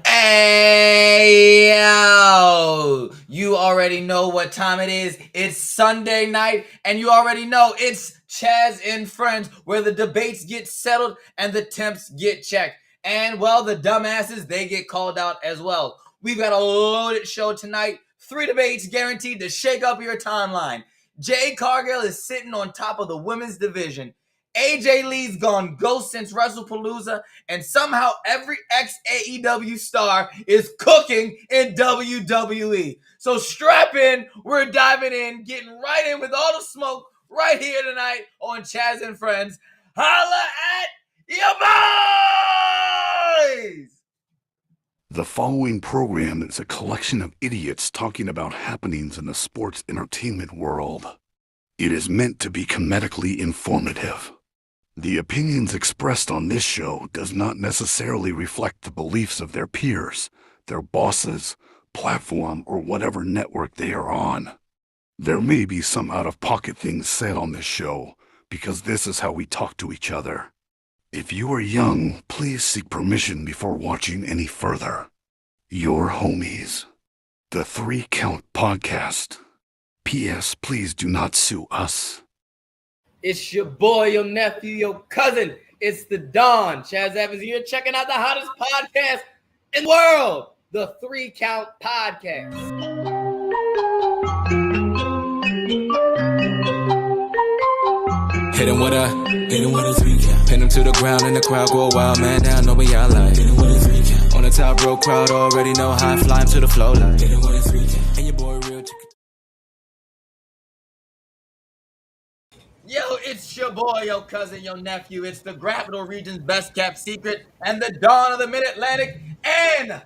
Hey, yo! You already know what time it is. It's Sunday night, and you already know it's Chaz and Friends, where the debates get settled and the temps get checked. And, well, the dumbasses, they get called out as well. We've got a loaded show tonight. 3 debates guaranteed to shake up your timeline. Jay Cargill is sitting on top of the women's division. AJ Lee's gone ghost since WrestlePalooza, and somehow every ex-AEW star is cooking in WWE. So strap in, we're diving in, getting right in with all the smoke right here tonight on Chaz and Friends. Holla at your boys! The following program is a collection of idiots talking about happenings in the sports entertainment world. It is meant to be comedically informative. The opinions expressed on this show does not necessarily reflect the beliefs of their peers, their bosses, platform, or whatever network they are on. There may be some out-of-pocket things said on this show, because this is how we talk to each other. If you are young, please seek permission before watching any further. Your homies. The 3 Count Podcast. P.S. Please do not sue us. It's your boy, your nephew, your cousin. It's the Don, Chaz Evans. You're checking out the hottest podcast in the world, the 3 Count Podcast. Hit him with a 3 count. Pin him to the ground and the crowd go wild, man. Now I know what y'all like. Hit him with a 3 count. On the top row, crowd already know how I fly him to the flow like. Hit him with a 3 count. And your boy real chicken. Yo, it's your boy, your cousin, your nephew. It's the Capital Region's best kept secret and the Dawn of the Mid-Atlantic and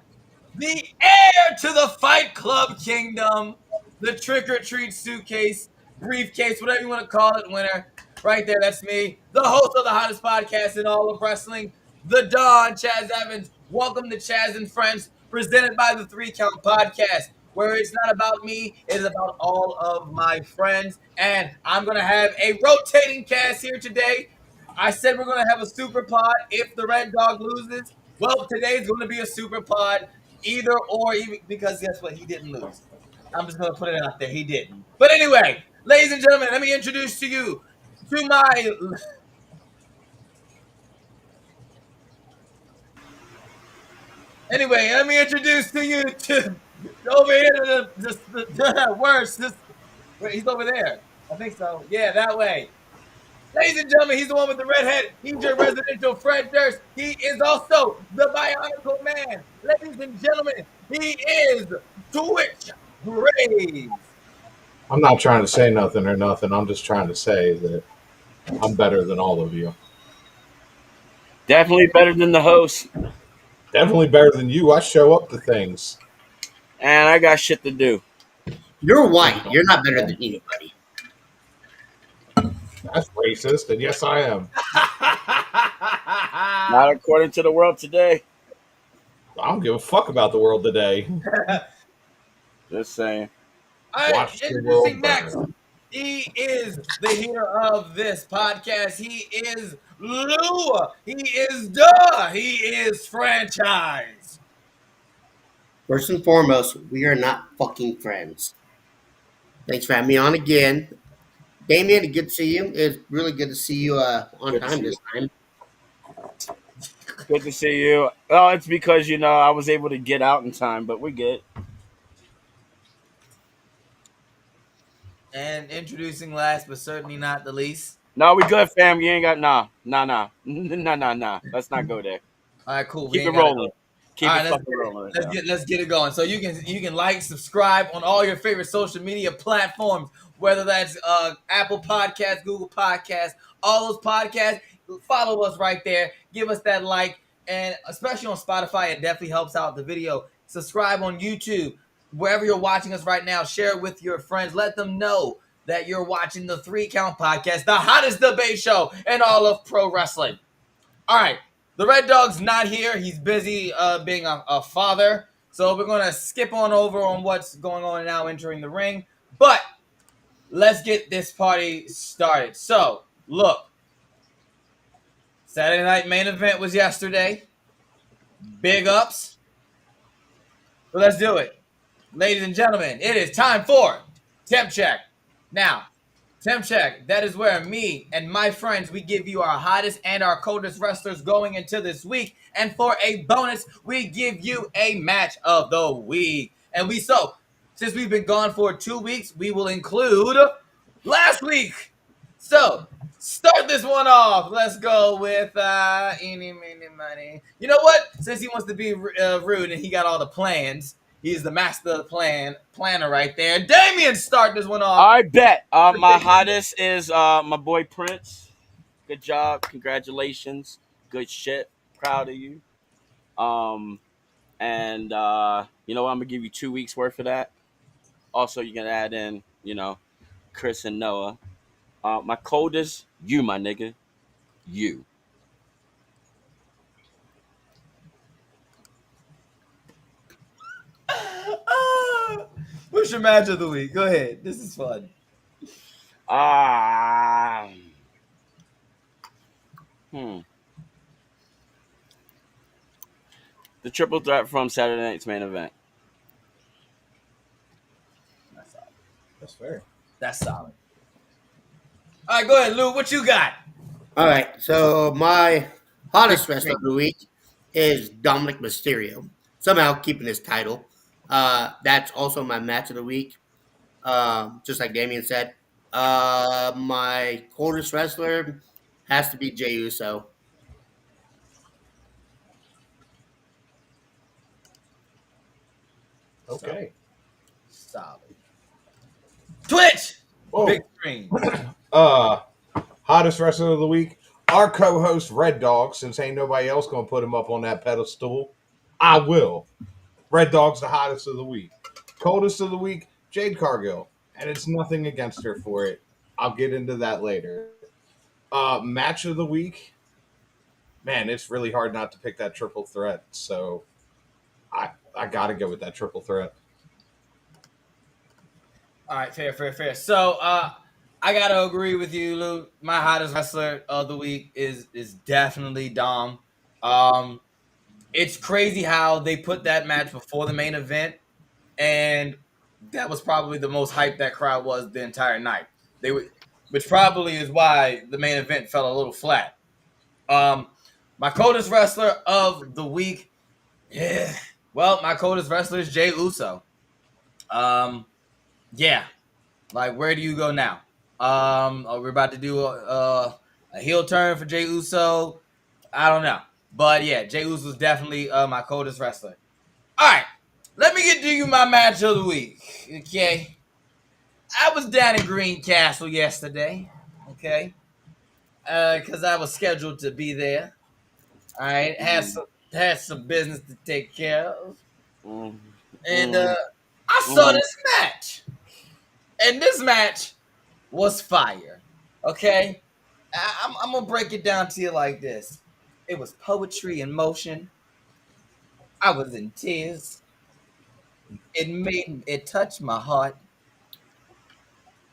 the heir to the Fight Club Kingdom, the trick-or-treat suitcase, briefcase, whatever you want to call it, winner. Right there, that's me, the host of the hottest podcast in all of wrestling, the Don, Chaz Evans. Welcome to Chaz and Friends, presented by the 3 Count Podcast, where it's not about me, it's about all of my friends. And I'm going to have a rotating cast here today. I said we're going to have a super pod if the Red Dog loses. Well, today's going to be a super pod, either or, even because guess what? He didn't lose. I'm just going to put it out there. He didn't. But anyway, ladies and gentlemen, let me introduce to you to my... Anyway, let me introduce to you to over here to the worst. He's over there. I think so. Yeah, that way. Ladies and gentlemen, he's the one with the red head. He's your residential Fred Durst. He is also the Bionicle Man. Ladies and gentlemen, he is Twitch Graves. I'm not trying to say nothing or nothing. I'm just trying to say that I'm better than all of you. Definitely better than the host. Definitely better than you. I show up to things. And I got shit to do. You're white. You're not better than anybody. That's racist, and yes, I am. Not according to the world today. I don't give a fuck about the world today. Just saying. All right, Watch the world introducing next. burn. He is the hero of this podcast. He is Lou. He is Duh. He is Franchise. First and foremost, we are not fucking friends. Thanks for having me on again. Damien, good to see you. It's really good to see you on Good to time see this time. Good to see you. Oh, it's because, I was able to get out in time, but we're good. And introducing last but certainly not the least. No, we good, fam. You ain't got nah. Let's not go there. All right, cool. Keep it rolling. Keep All it right, fucking rolling. let's get it going. So you can like, subscribe on all your favorite social media platforms, whether that's Apple Podcasts, Google Podcasts, all those podcasts. Follow us right there. Give us that like, and especially on Spotify, it definitely helps out the video. Subscribe on YouTube. Wherever you're watching us right now, share it with your friends. Let them know that you're watching the 3 Count Podcast, the hottest debate show in all of pro wrestling. All right, the Red Dog's not here. He's busy being a father. So we're going to skip on over on what's going on now entering the ring. But let's get this party started. So, look. Saturday night main event was yesterday. Big ups. But let's do it. Ladies and gentlemen, it is time for Temp Check. Now, Temp Check, that is where me and my friends, we give you our hottest and our coldest wrestlers going into this week. And for a bonus, we give you a match of the week. And since we've been gone for 2 weeks, we will include last week. So, start this one off. Let's go with eeny, meeny, miny. You know what? Since he wants to be rude and he got all the plans, he's the master of the planner right there. Damien, start this one off. I bet. My hottest is my boy Prince. Good job. Congratulations. Good shit. Proud of you. Um, and you know what? I'm gonna give you 2 weeks worth of that. Also, you can add in, Chris and Noah. My coldest, you, my nigga, you. What's your match of the week? Go ahead. This is fun. Ah. Hmm. The triple threat from Saturday night's main event. That's solid. That's fair. That's solid. All right, go ahead, Lou. What you got? All right, so my hottest wrestler of the week is Dominic Mysterio. Somehow keeping his title. That's also my match of the week. Just like Damien said. My coldest wrestler has to be Jey Uso. Okay. Solid. Twitch. Whoa. Big screen. Hottest wrestler of the week. Our co-host Red Dog, since ain't nobody else gonna put him up on that pedestal, I will. Red Dog's the hottest of the week. Coldest of the week, Jade Cargill. And it's nothing against her for it. I'll get into that later. Match of the week. Man, it's really hard not to pick that triple threat. So I gotta go with that triple threat. All right, fair. So, I gotta agree with you, Lou. My hottest wrestler of the week is definitely Dom. It's crazy how they put that match before the main event, and that was probably the most hyped that crowd was the entire night. Which probably is why the main event fell a little flat. My coldest wrestler of the week, yeah. Well, my coldest wrestler is Jey Uso. Yeah. Like, where do you go now? We're about to do a heel turn for Jey Uso. I don't know. But yeah, Jey Uso is definitely my coldest wrestler. All right. Let me get to you my match of the week. Okay. I was down in Greencastle yesterday. Okay. Because I was scheduled to be there. All right. Had some business to take care of. And I saw this match. And this match was fire. Okay? I'm going to break it down to you like this. It was poetry in motion. I was in tears. It touched my heart.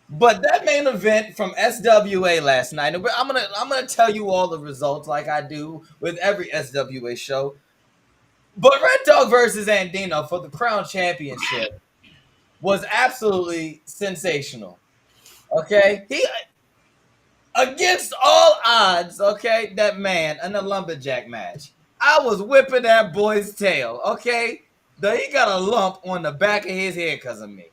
But that main event from SWA last night, and I'm gonna tell you all the results like I do with every SWA show. But Red Dog versus Andino for the Crown Championship was absolutely sensational. Okay, he against all odds. Okay, that man in a lumberjack match. I was whipping that boy's tail. Okay, he got a lump on the back of his head because of me,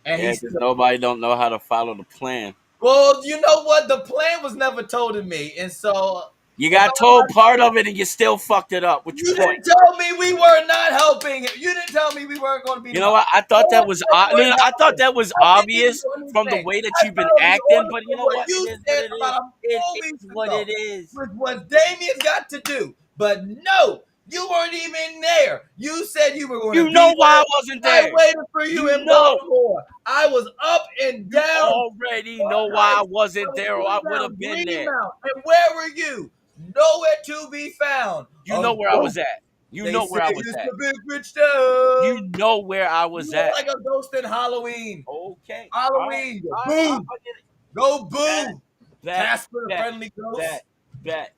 and Yeah, he's because nobody don't know how to follow the plan. well. You know what? The plan was never told to me, and so You if got told part of it and you still fucked it up. What's you your point? didn't tell me we were not helping him. You didn't tell me we weren't going to be. You know what? I thought that was I thought that was I didn't even obvious do from the anything. way that I you've been told you acting, all but you know what what? you It is what said it is. about 4 It weeks is what ago, it is. which was Damien's got to do. But no, you weren't even there. You said you were going to You be know why I there. wasn't I there. waited for you in know. Baltimore. I was up and You down. already know why I wasn't there, or I would have been there. And where were you? Nowhere to be found. You know where I was at. You They know say where I was it's at. the big rich town. You know where I You was look at. like a ghost in Halloween. Okay. Halloween. All right, Boo. I'll get it. Go boo. Bet, Casper the bet, friendly ghost. bet.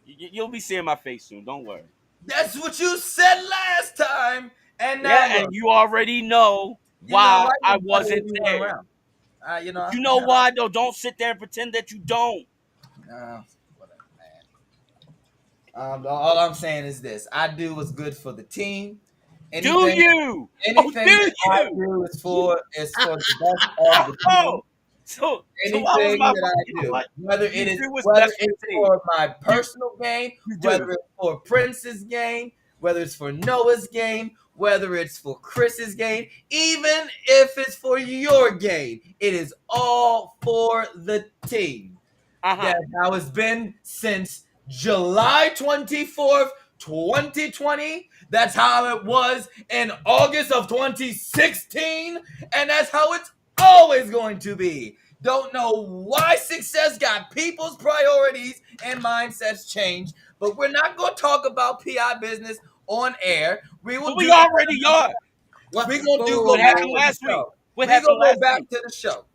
You'll be seeing my face soon. Don't worry. That's what you said last time. And now Yeah, and look, you already know you know why I I know better wasn't when you weren't there. around. You But know, you know why though? Don't sit there and pretend that you don't. whatever, man. All I'm saying is this: I do what's good for the team. Do Anything, you? Oh, anything do that I you? do is for the best of the Oh, team. so why was Anything my? that I You know do, what? whether You it is do what's whether best for it's the team. for my You personal gain, you whether do. it's for Prince's game, whether it's for Noah's game, whether it's for Chris's game, even if it's for your game, it is all for the team. Uh huh. That's how it's been since July 24th, 2020. That's how it was in August of 2016. And that's how it's always going to be. Don't know why success got people's priorities and mindsets changed, but we're not going to talk about PI business on air. We will But we do that. already are. What? We're going to Whoa, What go whoa, back happened to whoa. the last week? show. What We're happened going to go last back week? to the show.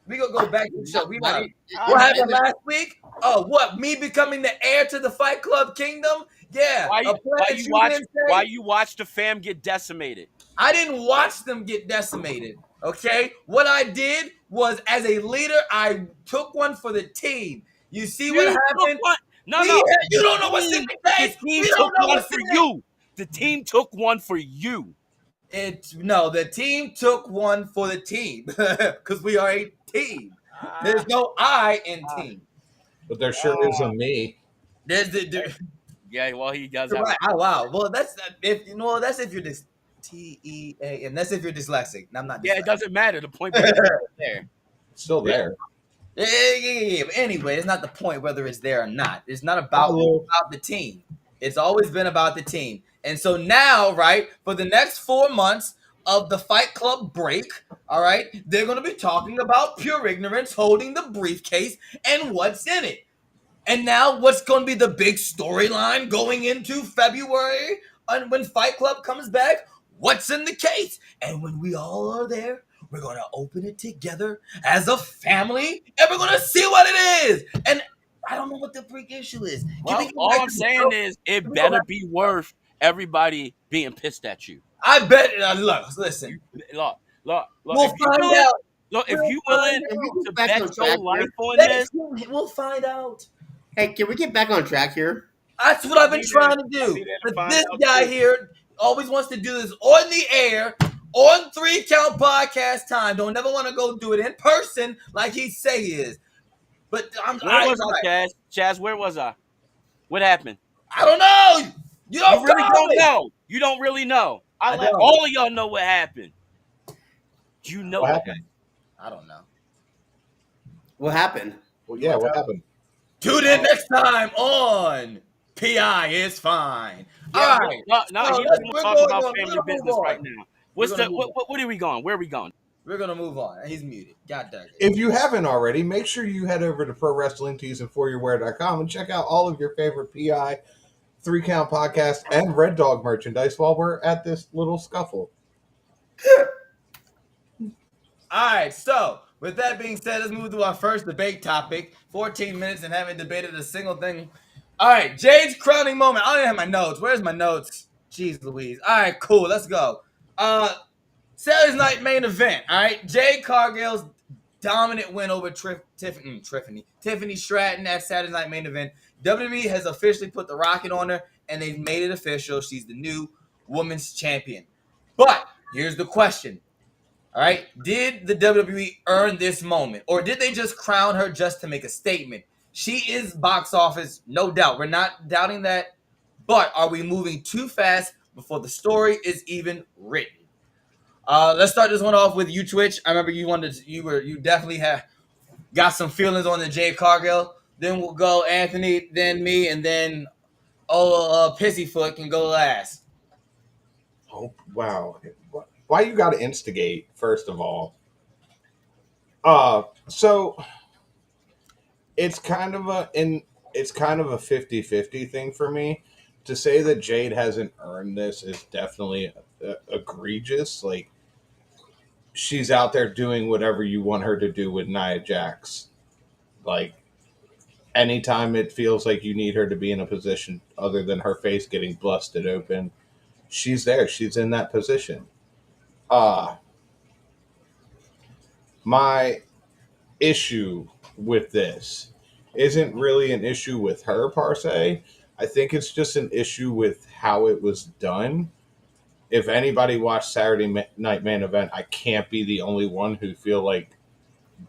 We're going to go back to the show. We Why not. did What I happened never? last week? Oh, what? Me becoming the heir to the Fight Club kingdom? Yeah, Why a you plan why that you you watch didn't why say. you watch the fam get decimated? I didn't watch them get decimated. Okay, what I did was, as a leader, I took one for the team. You see what You took happened? one. No, We, no. you don't know what's in the The case. team We took don't know one what's for in it. you. The team took one for you. The team took one for the team because we are a team. There's Ah, no I in ah, team. But there sure is a me. There's the. yeah, well, he does You're have right. a Oh wow. Well, that's if you know. That's if you're TEA, and that's if you're dyslexic. I'm not yeah, it dyslexic. doesn't matter. The point being is there. It's still Yeah. there. Yeah. But anyway, it's not the point whether it's there or not. It's not Bye, about it's Lou. about the team. It's always been about the team. And so now, right, for the next 4 months of the Fight Club break, all right, they're going to be talking about pure ignorance holding the briefcase and what's in it. And now, what's going to be the big storyline going into February and when Fight Club comes back? What's in the case? And when we all are there, we're going to open it together as a family and we're going to see what it is. And I don't know what the freak issue is. Can we Well, go all back I'm to the saying show? is Can it we go better back? be worth everybody being pissed at you. I bet. Look, You listen. look. We'll If you find willing, out. look, if We'll you find willing Can we out. to get back bet on your track life here? on Let's, this, we'll find out. Hey, can we get back on track here? That's what I'll I've been be there. trying to I'll do. be there to But find this out guy too. here always wants to do this on the air, on 3 Count podcast time. Don't never want to go do it in person like he say he is. But Where was you're I, right. Chaz? Chaz, where was I? What happened? I don't know. You You don't really call don't me. know. You don't really know. I I let don't. all of y'all know what happened. You know What what happened? I don't know. What happened? Well, happened. You yeah, want to what tell? happened? Tune in next time on PI is fine. Yeah, All but right. no, So he doesn't want to we're talk going about on. We're family gonna move business right on. now. We're What's gonna the move on. what are we going? Where are we going? We're gonna move on. He's muted. God dang it. If you haven't already, make sure you head over to ProWrestlingTeesandForYourWear.com and check out all of your favorite PI, 3 Count podcast, and Red Dog merchandise while we're at this little scuffle. All right, so with that being said, let's move to our first debate topic. 14 minutes and haven't debated a single thing. All right, Jade's crowning moment. I don't even have my notes. Where's my notes? Jeez Louise. All right, cool. Let's go. Saturday's night main event. All right, Jade Cargill's dominant win over Tiffany Stratton at Saturday's night main event. WWE has officially put the rocket on her, and they've made it official. She's the new women's champion. But here's the question. All right. Did the WWE earn this moment, or did they just crown her just to make a statement? She is box office, no doubt. We're not doubting that. But are we moving too fast before the story is even written? Let's start this one off with you, Twitch. I remember you definitely have got some feelings on the Jade Cargill. Then we'll go Anthony, then me, and then Pissyfoot can go last. Oh, wow. Why you got to instigate, first of all? So it's kind of a 50-50 thing for me. To say that Jade hasn't earned this is definitely egregious. Like, she's out there doing whatever you want her to do with Nia Jax. Like, anytime it feels like you need her to be in a position other than her face getting busted open, she's there. She's in that position. Uh my issue with this isn't really an issue with her per se. I think it's just an issue with how it was done. If anybody watched Night Main Event, I can't be the only one who feel like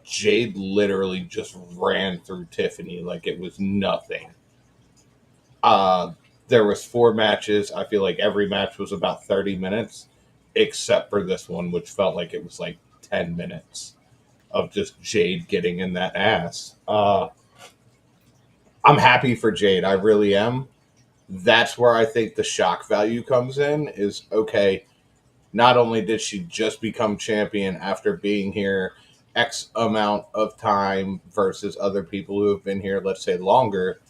Jade literally just ran through Tiffany like it was nothing. Uh, there was 4 matches. I feel like every match was about 30 minutes, except for this one, which felt like it was like 10 minutes of just Jade getting in that ass. I'm happy for Jade. I really am. That's where I think the shock value comes in is okay, not only did she just become champion after being here X amount of time versus other people who have been here, let's say longer,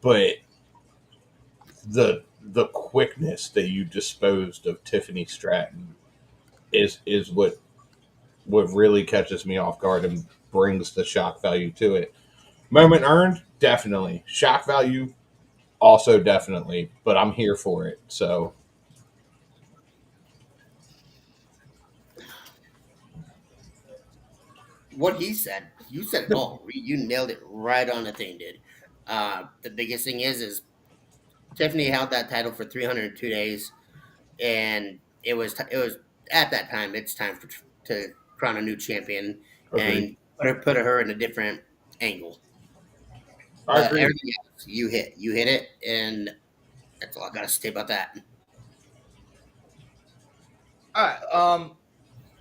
but the quickness that you disposed of Tiffany Stratton is what really catches me off guard and brings the shock value to it. Moment earned, definitely. Shock value, also definitely. But I'm here for it. So What he said, you said it all. You nailed it right on the thing, dude. The biggest thing is Tiffany held that title for 302 days, and it was at that time. It's time to crown a new champion agreed. and put her in a different angle. I But agree. everything else, you hit it, and that's all I gotta say about that. All right.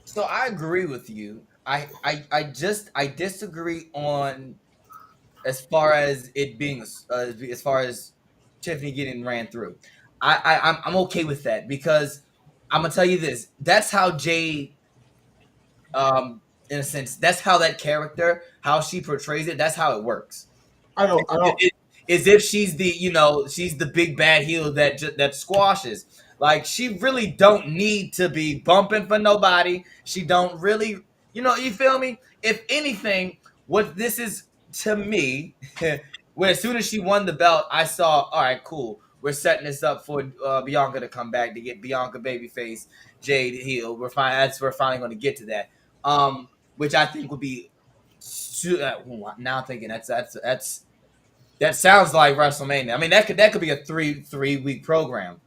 So I agree with you. I disagree on as far as it being as far as Tiffany getting ran through. I'm okay with that because I'm gonna tell you this. That's how Jade, in a sense, that's how that character, how she portrays it. That's how it works. I don't. I don't. Is if she's the she's the big bad heel that that squashes. Like she really don't need to be bumping for nobody. She don't really, you feel me? If anything, what this is to me, where as soon as she won the belt, I saw, all right, cool. We're setting this up for Bianca to come back to get Bianca babyface, Jade heel. We're finally going to get to that. Which I think would be. Now I'm thinking that sounds like WrestleMania. I mean, that could be a three week program.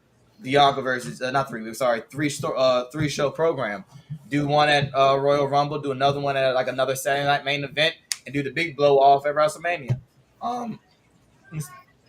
Bianca versus not 3 weeks. Sorry, three show program. Do one at Royal Rumble. Do another one at like another Saturday Night Main Event, and do the big blow off at WrestleMania. Um,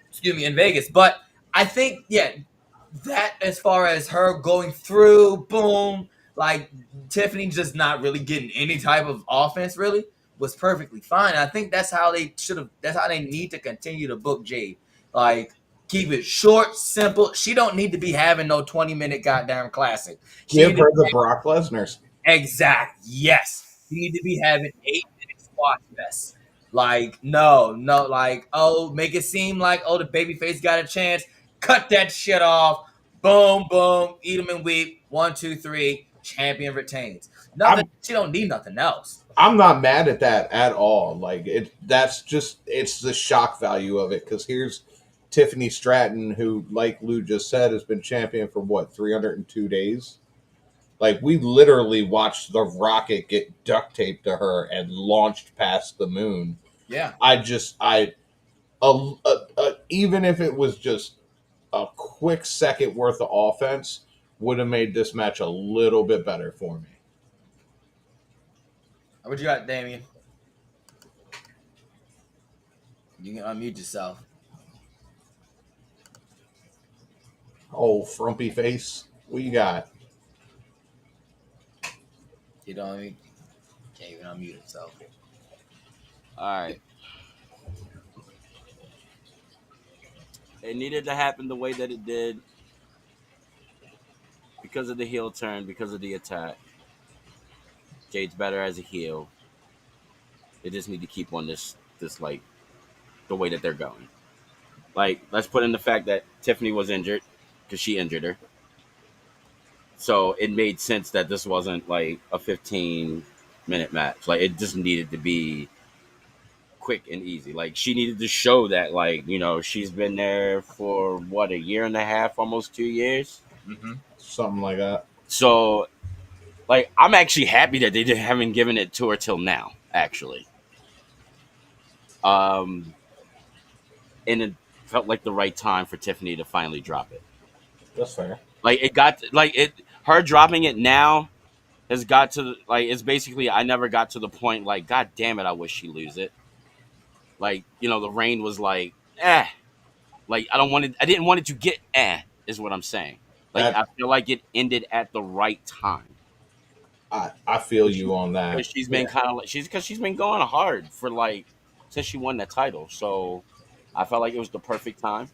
excuse me, in Vegas. But I think that as far as her going through, boom, like Tiffany just not really getting any type of offense really was perfectly fine. I think that's how they should have. That's how they need to continue to book Jade. Like keep it short, simple. She don't need to be having no 20-minute goddamn classic. She Give need to her the Brock Lesnar's. exact yes. She need to be having 8 minute squat fest. Like no, like make it seem like the babyface got a chance. Cut that shit off. Boom, boom. Eat them and weep. 1, 2, 3. Champion retains. Nothing. I'm She don't need nothing else. I'm not mad at that at all. Like that's just it's the shock value of it because here's Tiffany Stratton, who, like Lou just said, has been champion for what 302 days. Like we literally watched the rocket get duct taped to her and launched past the moon. Yeah. Even if it was just a quick second worth of offense, would have made this match a little bit better for me. What you got, Damien? You can unmute yourself. Oh, frumpy face. What you got? You don't even can't even unmute himself. All right. It needed to happen the way that it did because of the heel turn, because of the attack. Jade's better as a heel. They just need to keep on this like the way that they're going. Like, let's put in the fact that Tiffany was injured because she injured her. So it made sense that this wasn't like a 15-minute match. Like, it just needed to be quick and easy. Like, she needed to show that, like, she's been there for what, a year and a half, almost 2 years. Mm-hmm. something like that. So, like, I'm actually happy that haven't given it to her till now. Actually, um, and it felt like the right time for Tiffany to finally drop it. That's fair. Like, it got like it. Her dropping it now has got to like it's basically I never got to the point like God damn it, I wish she lose it. Like, the rain was like, like I didn't want it to get is what I'm saying. Like, That I feel like it ended at the right time. I feel you on that. Because she's been Yeah. kind of like she's been going hard for like since she won that title. So I felt like it was the perfect time.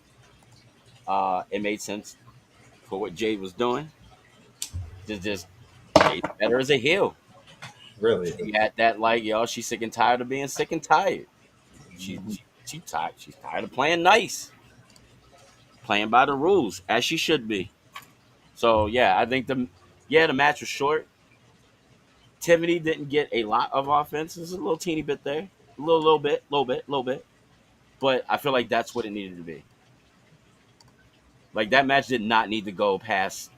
It made sense for what Jade was doing. Just Jade's better as a heel. Really. She had that like she's sick and tired of being sick and tired. She tired. She's tired of playing nice, playing by the rules as she should be. So yeah, I think the match was short. Tiffany didn't get a lot of offense. There's a little teeny bit there, little bit. But I feel like that's what it needed to be. Like that match did not need to go past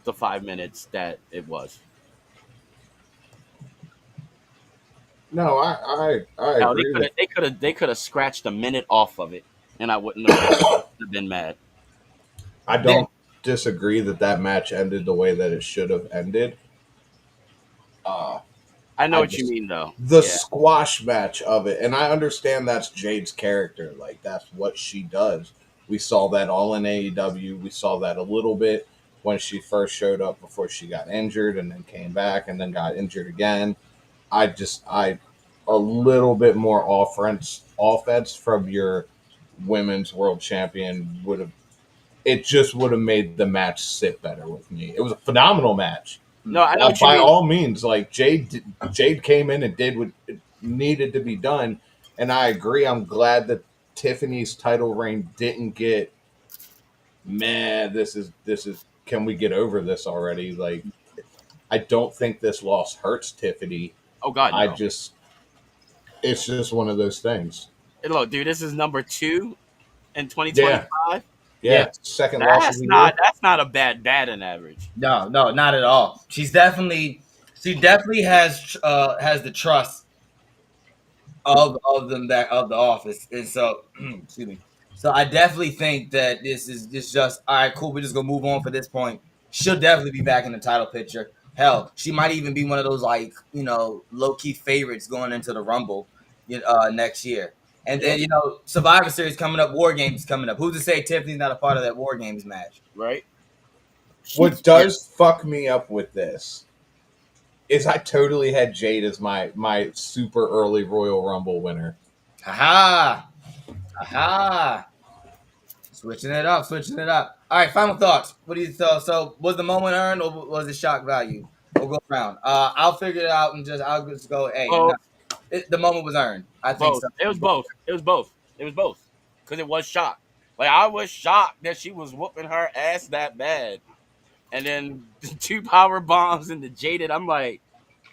the 5 minutes that it was. No, I Hell, agree with. they could have scratched a minute off of it, and I wouldn't have been mad. I Then don't disagree that that match ended the way that it should have ended. Uh, I know I what you just mean, though. the Yeah, squash match of it, and I understand that's Jade's character. Like that's what she does. We saw that all in AEW. We saw that a little bit when she first showed up before she got injured, and then came back and then got injured again. I a little bit more offense from your women's world champion would have it just would have made the match sit better with me. It was a phenomenal match. no, I know what you By mean. all means, like Jade came in and did what needed to be done, and I agree. I'm glad that Tiffany's title reign didn't get. Man, this is. Can we get over this already? Like, I don't think this loss hurts Tiffany. Oh God, I no. just, it's just one of those things. And look, dude, this is number 2 in Yeah, 2025. yeah, yeah. Second loss of the year. That's not a bad batting average. no, no, not at all. She definitely has the trust of them that of the office, and so excuse me. So I definitely think that this just all right. Cool. We're just gonna move on for this point. She'll definitely be back in the title picture. Hell, she might even be one of those like low key favorites going into the Rumble, next year. And then Yep. Survivor Series coming up, War Games coming up. Who's to say Tiffany's not a part of that War Games match? Right. What Yeah. does fuck me up with this is I totally had Jade as my super early Royal Rumble winner. Haha, haha. Switching it up, switching it up. All right, final thoughts. What do you thought? So, was the moment earned or was it shock value? We'll go around. I'll figure it out and I'll just go. Hey, no, Both. the moment was earned. I think Both. so. It was both. It was both. It was both. Because it was shocked. Like I was shocked that she was whooping her ass that bad, and then the 2 power bombs and the jaded. I'm like,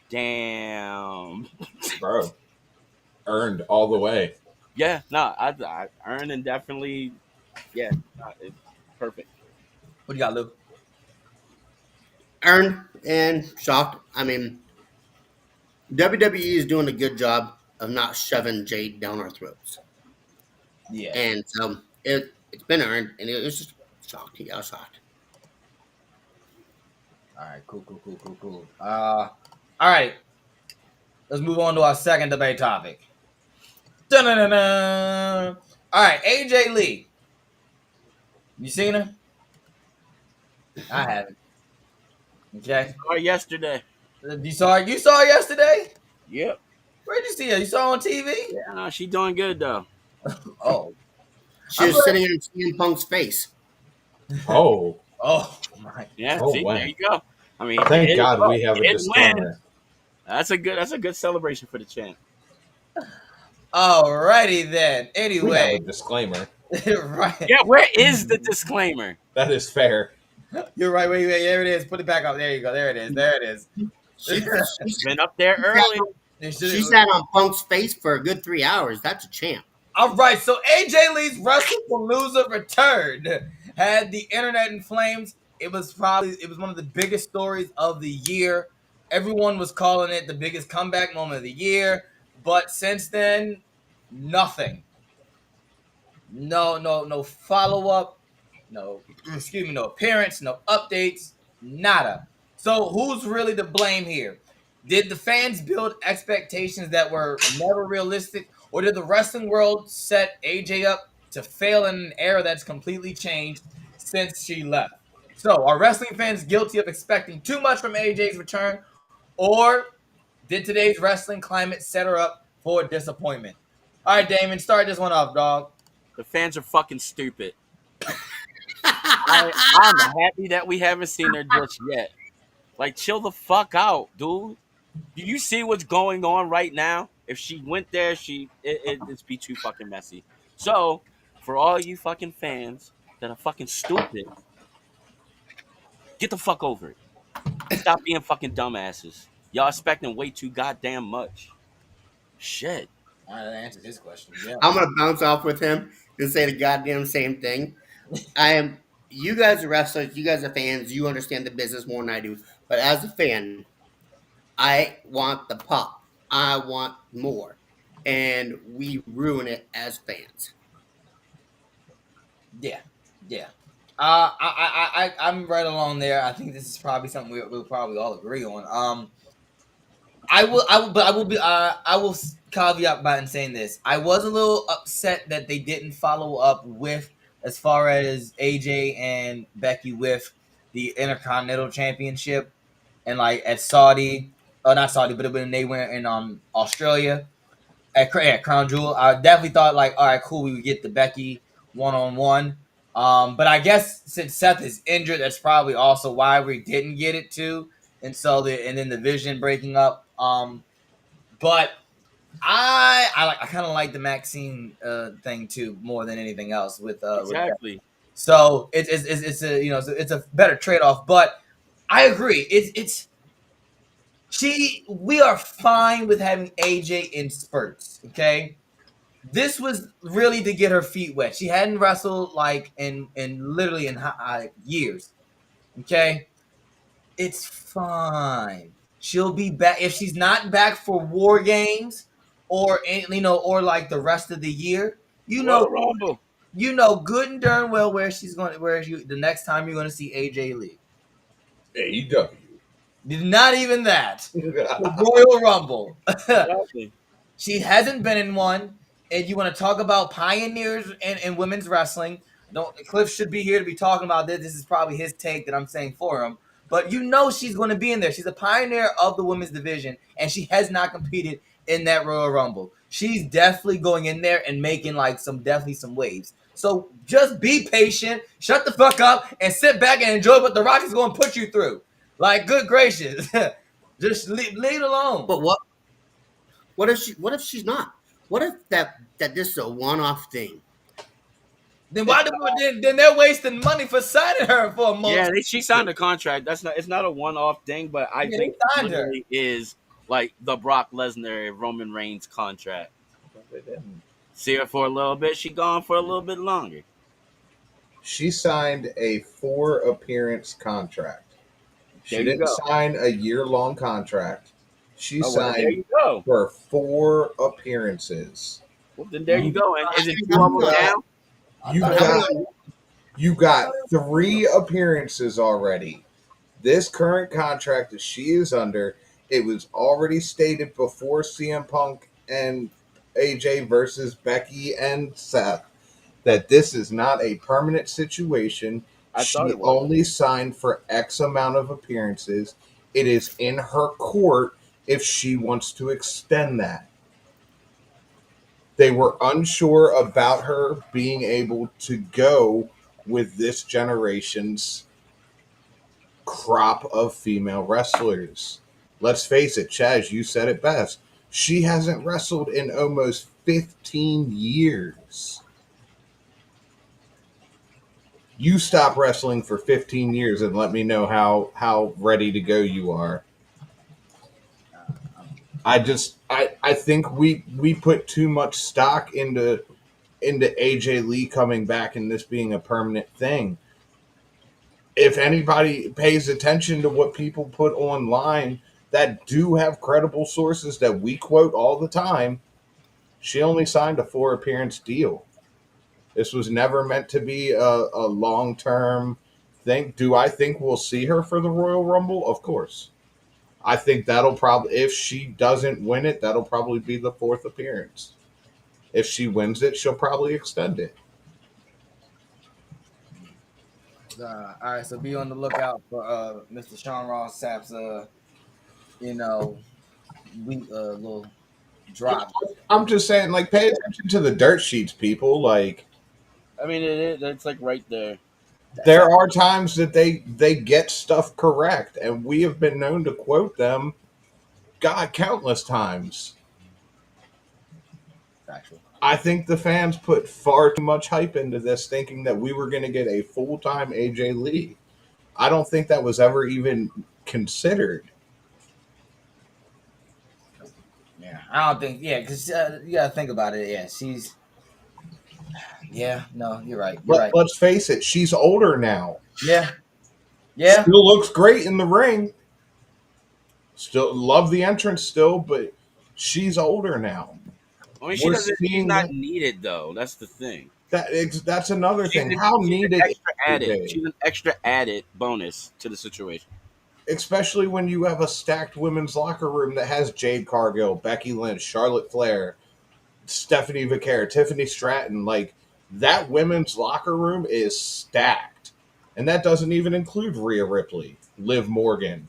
damn. Bro, earned all the way. Yeah. No, I earned and definitely. Yeah. Perfect. What do you got, Lou? Earned and shocked. I mean, WWE is doing a good job of not shoving Jade down our throats, Yeah. and so it's been earned, and it was just shocked. Yeah, I was shocked. All right. Cool. Cool. Cool. Cool. Cool. All right. Let's move on to our second debate topic. Dun-dun-dun-dun. All right, AJ Lee. You seen her? I haven't. Okay. Or yesterday. You saw her? You saw her yesterday? Yep. Where'd you see her? You saw her on TV? Yeah. No, she doing good though. Oh. She I'm was glad- sitting in CM Punk's face. Oh, Oh my. Yeah. Oh, See, wow. there you go. I mean, thank it- God we have a it disclaimer. wins. That's a good celebration for the champ. Alrighty then. We have Anyway, a disclaimer. right. Yeah. Where is the disclaimer? That is fair. You're right. Wait. There it is. Put it back up. There you go. There it is. There it is. She, It's been up there early. she sat on Punk's face for a good 3 hours. That's a champ. All right, so AJ Lee's WrestlePalooza return had the internet in flames it was one of the biggest stories of the year. Everyone was calling it the biggest comeback moment of the year, but since then, nothing. No follow up, no excuse me, no appearance, no updates, nada. So who's really to blame here? Did the fans build expectations that were never realistic, or did the wrestling world set AJ up to fail in an era that's completely changed since she left? So are wrestling fans guilty of expecting too much from AJ's return, or did today's wrestling climate set her up for disappointment? All right, Damon, start this one off, dog. The fans are fucking stupid. I'm happy that we haven't seen her just yet. Like, chill the fuck out, dude. Do you see what's going on right now? If she went there, it'd be too fucking messy. So, for all you fucking fans that are fucking stupid, get the fuck over it. Stop being fucking dumbasses. Y'all expecting way too goddamn much. Shit. All right, that answers his question. Yeah. I'm gonna bounce off with him and say the goddamn same thing. I am. You guys are wrestlers. You guys are fans. You understand the business more than I do. But as a fan, I want the pop. I want more, and we ruin it as fans. Yeah, yeah. I'm right along there. I think this is probably something we'll probably all agree on. I will caveat by saying this. I was a little upset that they didn't follow up with as far as AJ and Becky with the Intercontinental Championship and like at Saudi, or not Saudi, but when they went in Australia at Crown Jewel. I definitely thought like, all right, cool, we would get the Becky one-on-one. But I guess since Seth is injured, that's probably also why we didn't get it too. And so and then the vision breaking up. But I kind of like the Maxine thing too more than anything else with Exactly. so it's a it's a better trade off. But I agree. We are fine with having AJ in spurts. Okay, this was really to get her feet wet. She hadn't wrestled like in literally in years. Okay, it's fine. She'll be back if she's not back for War Games or or like the rest of the year. You know, Royal Rumble. you know good and darn well where she's going. Where you the next time you're going to see AJ Lee. AEW. Not even that. The Royal Rumble. Exactly. She hasn't been in one, and you want to talk about pioneers in women's wrestling. Don't Cliff should be here to be talking about this. This is probably his take that I'm saying for him. But you know she's going to be in there. She's a pioneer of the women's division, and she has not competed in that Royal Rumble. She's definitely going in there and making like definitely some waves. So just be patient, shut the fuck up, and sit back and enjoy what The Rock is going to put you through. Like, good gracious, just leave it alone. But what? What if she? What if she's not? What if that this is a one-off thing? Then then they're wasting money for signing her for a month. Yeah, she signed a contract. It's not a one off thing, but I Yeah, think they it signed her. literally is like the Brock Lesnar Roman Reigns contract. See her for a little bit, she gone for a little bit longer. She signed a 4 appearance contract. She There you didn't go. sign a year-long contract. She Oh, well, there signed you go. for 4 appearances. Well, then there you go. And is it two How of them many- now? You thought- got you got 3 appearances already. This current contract that she is under, it was already stated before CM Punk and AJ versus Becky and Seth that this is not a permanent situation. I She thought it was. only signed for X amount of appearances. It is in her court if she wants to extend that. They were unsure about her being able to go with this generation's crop of female wrestlers. Let's face it, Chaz, you said it best. She hasn't wrestled in almost 15 years. You stop wrestling for 15 years and let me know how ready to go you are. I think we put too much stock into AJ Lee coming back and this being a permanent thing. if anybody pays attention to what people put online that do have credible sources that we quote all the time, she only signed a 4 appearance deal. This was never meant to be a long term thing. Do I think we'll see her for the Royal Rumble? Of course. I think that'll probably, if she doesn't win it, that'll probably be the 4th appearance. If she wins it, she'll probably extend it. All right, so be on the lookout for Mr. Sean Ross Sapp's you know, little drop. I'm just saying, like, pay attention to the dirt sheets, people. Like, I mean, it's like right there. there are times that they get stuff correct, and we have been known to quote them, God, countless times. Factual. I think the fans put far too much hype into this, thinking that we were going to get a full time AJ Lee. I don't think that was ever even considered. Yeah, I don't think. Yeah, because you gotta think about it. Yeah, she's. Yeah, no, you're right. You're right. Let's face it, she's older now. Yeah, yeah. Still looks great in the ring. Still love the entrance still, but she's older now. I mean, We're she's seeing not that- needed though. That's the thing. That's another thing. How She's needed an extra is added. AJ? She's an extra added bonus to the situation. Especially when you have a stacked women's locker room that has Jade Cargill, Becky Lynch, Charlotte Flair, Stephanie Vicaire, Tiffany Stratton. Like, that women's locker room is stacked. And that doesn't even include Rhea Ripley, Liv Morgan.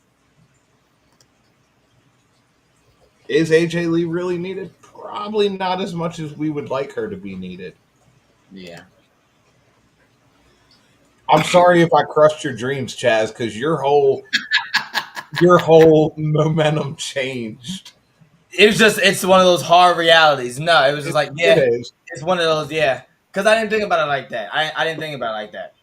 Is AJ Lee really needed? Probably not as much as we would like her to be needed. Yeah. I'm sorry if I crushed your dreams, Chaz, because your whole momentum changed. It's one of those hard realities. No, it was just like, yeah, It is. it's one of those, yeah. Because I didn't think about it like that. I didn't think about it like that.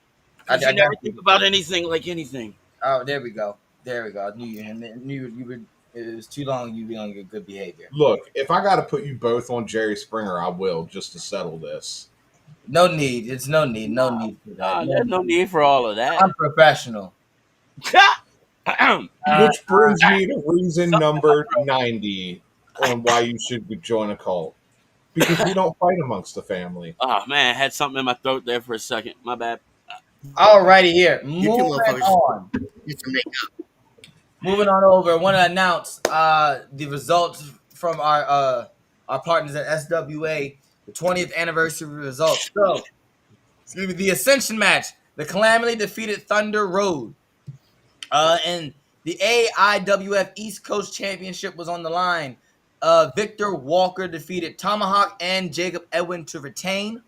I never think about anything like anything. Oh, there we go. There we go. I knew you were. It was too long. You be on your good behavior. Look, if I got to put you both on Jerry Springer, I will, just to settle this. No need. It's no need. No need for that. There's no need for all of that. I'm professional. Which brings me to reason number 90 on why you should join a cult. Because we don't fight amongst the family. Oh man, I had something in my throat there for a second. My bad. Alrighty here. You two Moving motherfuckers on. need some makeup. Moving on over. I want to announce the results from our partners at SWA, the 20th anniversary results. So, excuse me, the Ascension match. The Calamity defeated Thunder Road. And the AIWF East Coast Championship was on the line. Victor Walker defeated Tomahawk and Jacob Edwin to retain.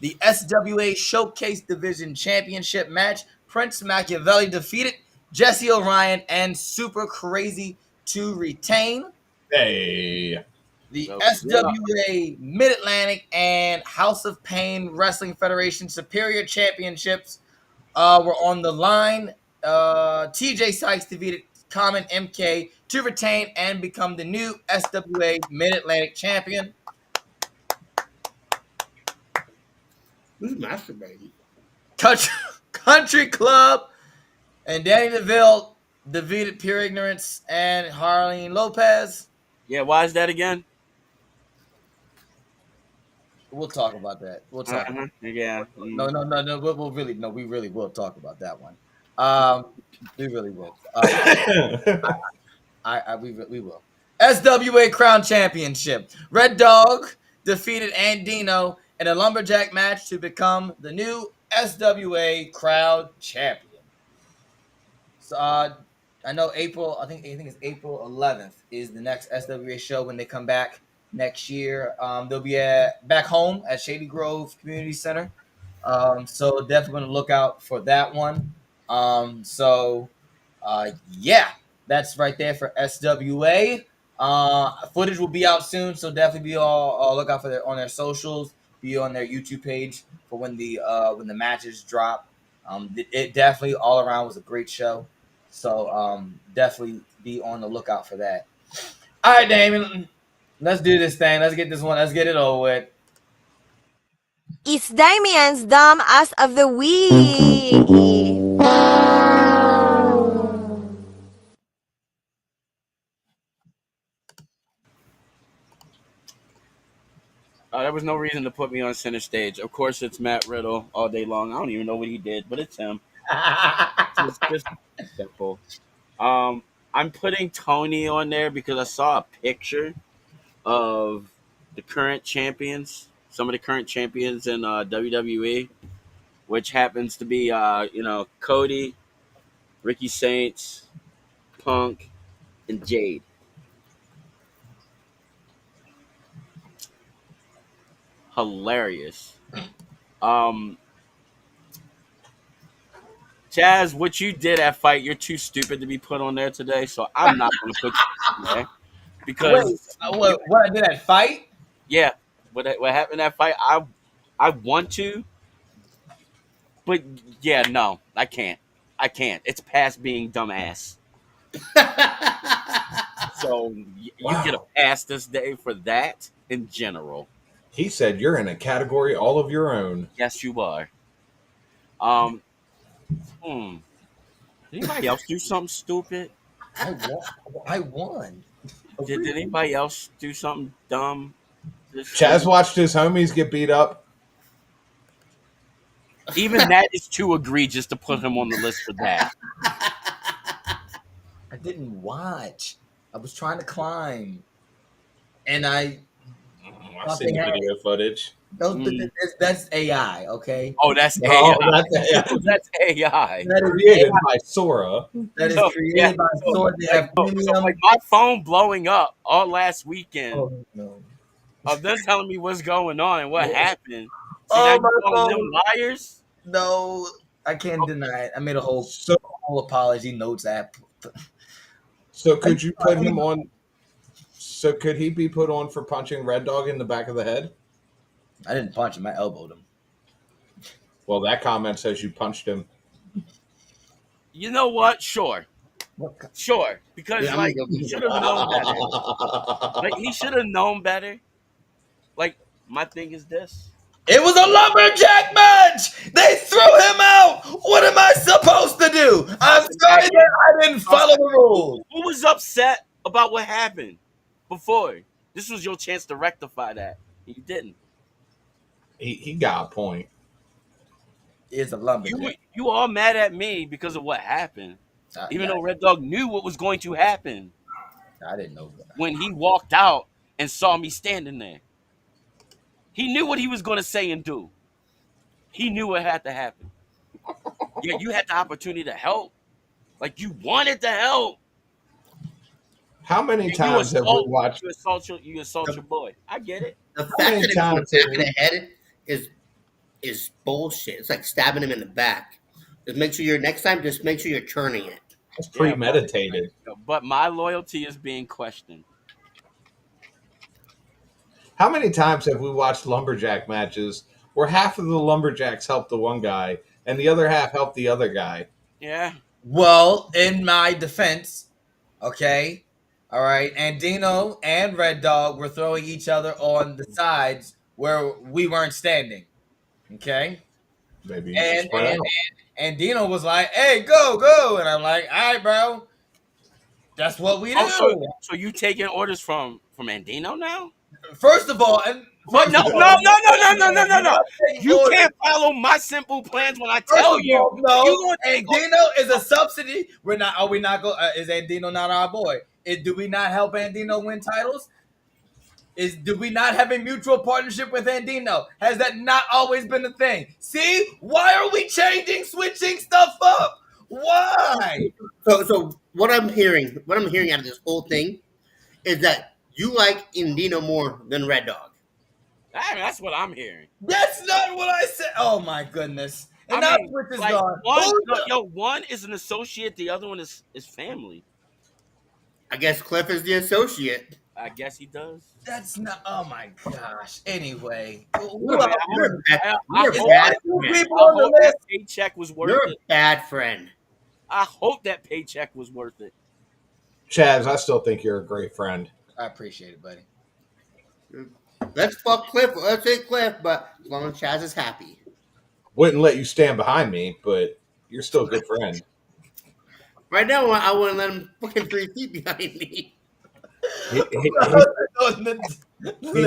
The SWA Showcase Division Championship match, Prince Machiavelli defeated Jesse Orion and Super Crazy to retain. Hey. The SWA Mid-Atlantic and House of Pain Wrestling Federation Superior Championships were on the line. TJ Sykes defeated Common MK to retain and become the new SWA Mid-Atlantic champion. Who's masturbating? Country Club and Danny DeVille defeated Pure Ignorance and Harleen Lopez. Yeah, why is that again? We'll talk about that. We'll talk. Yeah. No. We really will talk about that one. We really will. We will. SWA Crown Championship. Red Dog defeated Andino in a lumberjack match to become the new SWA Crown Champion. So I know April. I think it's April 11th is the next SWA show when they come back next year. They'll be back home at Shady Grove Community Center. So definitely going to look out for that one. Yeah, that's right there for SWA. Footage will be out soon, so definitely be all look out for on their socials, be on their YouTube page for when the matches drop. It definitely all around was a great show, so definitely be on the lookout for that. All right, Damon, let's do this thing. Let's get this one. Let's get it over with. It's Damien's Dumb Ass of the Week. There was no reason to put me on center stage. Of course, it's Matt Riddle all day long. I don't even know what he did, but it's him. It's just simple. Um, I'm putting Tony on there because I saw a picture of the current champions, some of the current champions in WWE, which happens to be, Cody, Ricky Saints, Punk, and Jade. Hilarious. Um, Chaz, what you did at Fight, you're too stupid to be put on there today, so I'm not going to put you on there Wait, because what I did at fight? yeah, what happened at Fight, I want to, but yeah, no, I can't. I can't. It's past being dumbass. So you get a Wow. pass this day for that in general. He said you're in a category all of your own. Yes, you are. Um, hmm. Did anybody else do something stupid? I won. I won. Did anybody else do something dumb this Chaz week? watched his homies get beat up. Even that is too egregious to put him on the list for that. I didn't watch. I was trying to climb, and I I've seen something the happened. video footage. Mm. That's AI. Okay, Oh, that's Oh, AI. that's yeah. That's AI. that is Created AI. by Sora. That is So, yeah, created by so, Sword. They have so premium. like my phone blowing up all last weekend Oh no! of them telling me what's going on and what happened. See, now Oh you my calling them phone! liars? No, I can't deny it. I made a So, whole apology notes app. so could you put him on? So could he be put on for punching Red Dog in the back of the head? I didn't punch him. I elbowed him. Well, that comment says you punched him. You know what? Sure. What? Sure. Because Yeah, I'm gonna like go he get should that. have known better. Like he should have known better. Like my thing is this. It was a lumberjack match. They threw him out. What am I supposed to do? I'm sorry that I didn't follow the rules. Who was upset about what happened before? This was your chance to rectify that. You didn't. He got a point. It's a You lumberjack. you all mad at me because of what happened. Even Yeah, though Red Dog knew what was going to happen I didn't know that. when he walked out and saw me standing there. He knew what he was going to say and do. He knew what had to happen. Yeah, you had the opportunity to help. Like you wanted to help. How many And times have we watched? you assault your boy. I get it. The How fact many that it was in times the have back of we? the head is bullshit. It's like stabbing him in the back. Just make sure you're next time. Just make sure you're turning it. It's Yeah, premeditated. but my loyalty is being questioned. How many times have we watched lumberjack matches where half of the lumberjacks help the one guy and the other half help the other guy? Yeah. Well, in my defense, okay, all right, Andino and Red Dog were throwing each other on the sides where we weren't standing. Okay, Maybe you should spread out. and Dino was like, "Hey, go, go," and I'm like, "All right, bro, that's what we Oh, so do." so you taking orders from Andino now? First of all, and What? first No, of no, all, no, no, no, no, no, no, we're no. not taking You orders. can't follow my simple plans when I First tell of you. all, You no, gonna take Andino is a subsidy. We're not. Are we not go? Is Andino not our boy? Do we not help Andino win titles? Do we not have a mutual partnership with Andino? Has that not always been the thing? See, why are we changing, switching stuff up? Why? So what I'm hearing out of this whole thing is that you like Indino more than Red Dog. I mean, that's what I'm hearing. That's not what I said. Oh my goodness! And I now mean, Switch is like gone. one, Who's no, the- yo, one is an associate, the other one is family. I guess Cliff is the associate. I guess he does. That's not. Oh my gosh. Anyway, You're a bad, you're I a hope bad two friend. people I on the hope list. that paycheck was worth You're a it. bad friend. I hope that paycheck was worth it. Chaz, I still think you're a great friend. I appreciate it, buddy. Let's fuck Cliff. Let's hit Cliff, but as long as Chaz is happy. Wouldn't let you stand behind me, but you're still a good friend. Right now, I wouldn't let him fucking 3 feet behind me. He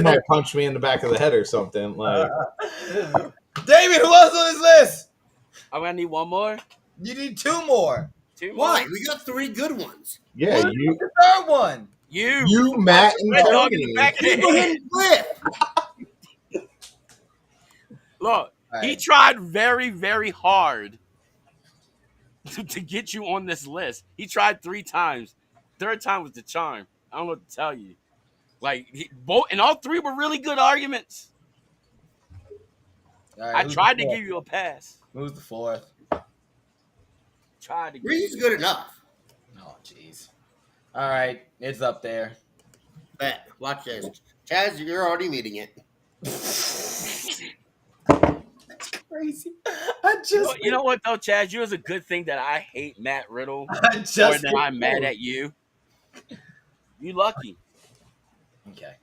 might punch me in the back of the head or something. Like, David, who else on this list? I'm gonna need one more. You need two more. Two Why? more. We got three good ones. yeah, Who's the third one? you, Matt, and Red Dog in the Tony. back of the head. Abraham Cliff. Look, he Right. tried very, very hard to get you on this list. He tried 3 times. Third time was the charm. I don't know what to tell you. Like both, and all 3 were really good arguments. All right, I who's tried the to fourth? give you a pass. Who's the fourth? Tried to. Three's good enough. Oh, jeez. All right, it's up there. Bet. Watch this. Chaz, you're already leading it. Crazy. I just, You know what though, Chaz? You was a good thing that I hate Matt Riddle I more just. than I'm mad at you. You lucky. Okay.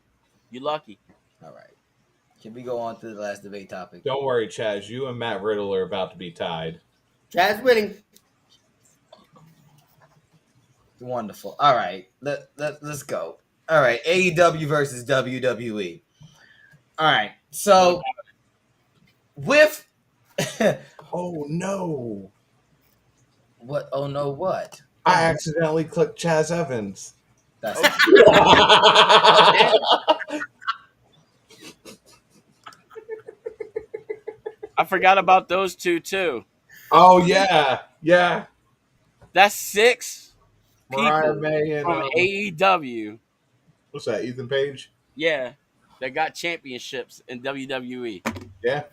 You lucky. All right. Can we go on to the last debate topic? Don't worry, Chaz. You and Matt Riddle are about to be tied. Chaz winning. Wonderful. All right. Let's go. All right. AEW versus WWE. All right. So with Oh no! what? Oh no! What? I accidentally clicked Chaz Evans. That's I forgot about those 2 too. Oh yeah, yeah. That's 6 Mariah people May and from AEW. what's that? Ethan Page. Yeah, that got championships in WWE. Yeah.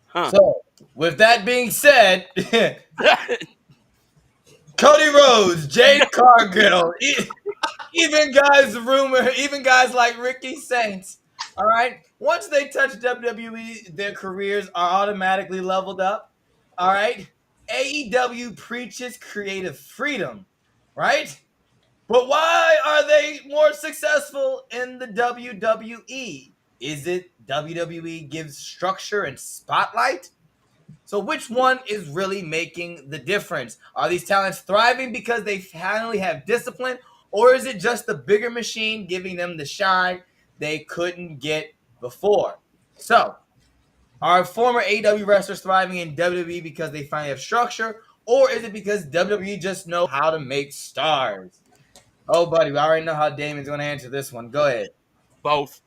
Huh. so. With that being said, Cody Rhodes, Jade Cargill, even guys like Ricky Saints. All right. Once they touch WWE, their careers are automatically leveled up. All right. AEW preaches creative freedom, right? But why are they more successful in the WWE? Is it WWE gives structure and spotlight? So which one is really making the difference? Are these talents thriving because they finally have discipline, or is it just the bigger machine giving them the shine they couldn't get before? So, are former AEW wrestlers thriving in WWE because they finally have structure, or is it because WWE just know how to make stars? Oh, buddy, we already know how Damon's going to answer this one. Go ahead. Both.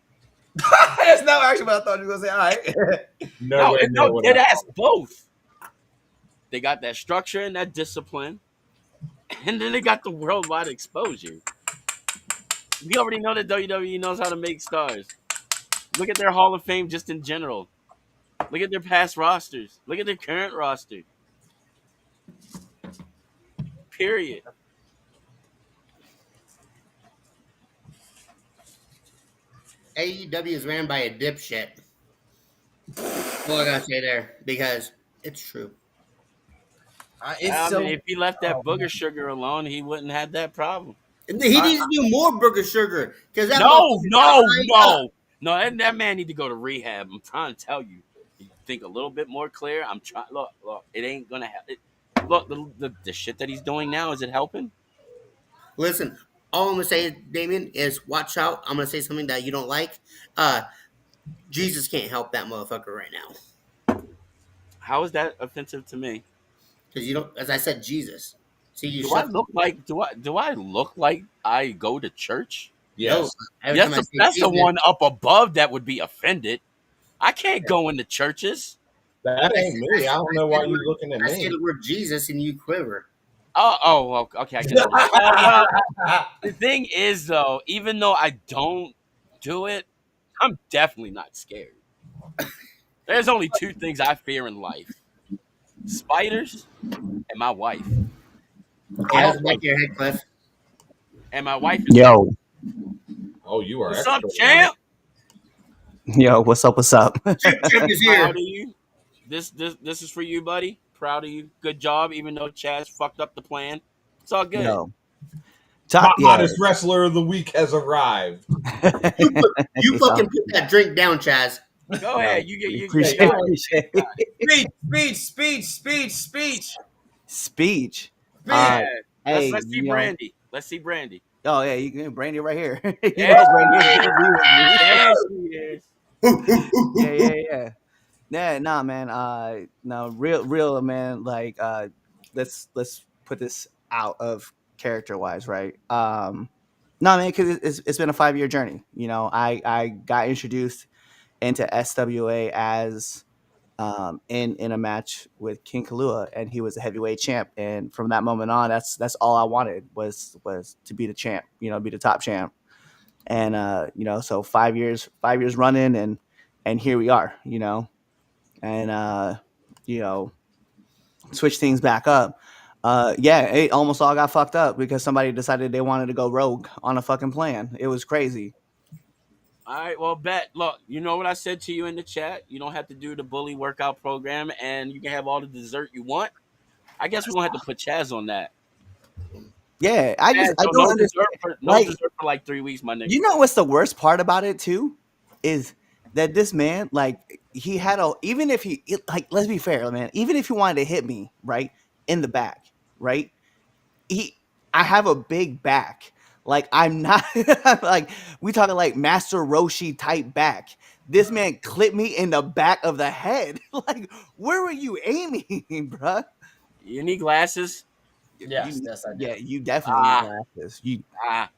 That's not actually what I thought you were going to say. All right. No, Nowhere near what it I has both. They got that structure and that discipline, and then they got the worldwide exposure. We already know that WWE knows how to make stars. Look at their Hall of Fame just in general. Look at their past rosters. Look at their current roster. Period. AEW is ran by a dipshit. All I gotta say there, because it's true. It's so. If he left that Oh, booger man. sugar alone, he wouldn't have that problem. And he needs to do more burger sugar because that No, motherfucker no, got lined up. no. That man need to go to rehab. I'm trying to tell you. You think a little bit more clear. I'm trying. Look. It ain't gonna happen. Look, the shit that he's doing now, is it helping? Listen, all I'm gonna say, Damien, is watch out. I'm gonna say something that you don't like. Jesus can't help that motherfucker right now How is that offensive to me? because you don't. As I said, Jesus. See, you Do I shut look like I go to church? No, Yes. every Yes, time I say that's the Jesus, one up above that would be offended. I can't go into churches. That ain't me. I don't know why you're looking at I say me. the word Jesus and you quiver. Okay. I can. The thing is, though, even though I don't do it, I'm definitely not scared. There's only 2 things I fear in life: spiders and my wife. I Yeah, don't that's like, back your head, Cliff. and my wife is. Yo, Oh, you are What's up, extra. champ? yo, what's up? What's up? Chip is here. Proud of you. This is for you, buddy. Proud of you. Good job, even though Chaz fucked up the plan. It's all good. Yo, Top yeah. hottest wrestler of the week has arrived. You fucking put that drink down, Chaz. Go ahead. You appreciate, got it. appreciate it. Speech. Speech. Yeah. Hey, Let's see yo. Brandy. Let's see Brandy. Oh yeah, you can Brandy right here. You There know Brandy is she gonna is. be with me. There she is. Yeah, yeah, yeah. Nah, nah, man. No, real, man. Like, let's put this out of character wise, right? No, man, because it's been a 5 year journey. You know, I got introduced into SWA as in a match with King Kalua, and he was a heavyweight champ. And from that moment on, that's all I wanted was to be the champ. You know, be the top champ. And you know, so 5 years running, and here we are. You know, and you know, switch things back up. Yeah, it almost all got fucked up because somebody decided they wanted to go rogue on a fucking plan. It was crazy. All right, well, bet. Look, you know what I said to you in the chat. You don't have to do the bully workout program, and you can have all the dessert you want. I guess we're gonna have to put Chaz on that. Yeah, Chaz, I yo, don't understand. no Like, dessert for like 3 weeks, my you nigga. know what's the worst part about it too is that this man, like, he had a even if like, let's be fair, man. Even if he wanted to hit me right in the back, right, he I have a big back. Like, I'm not like, we talking like Master Roshi type back. This man clipped me in the back of the head. Like, where were you aiming, bruh? You need glasses? Yes, yes, I do. Yeah, you definitely need Ah, glasses. ah.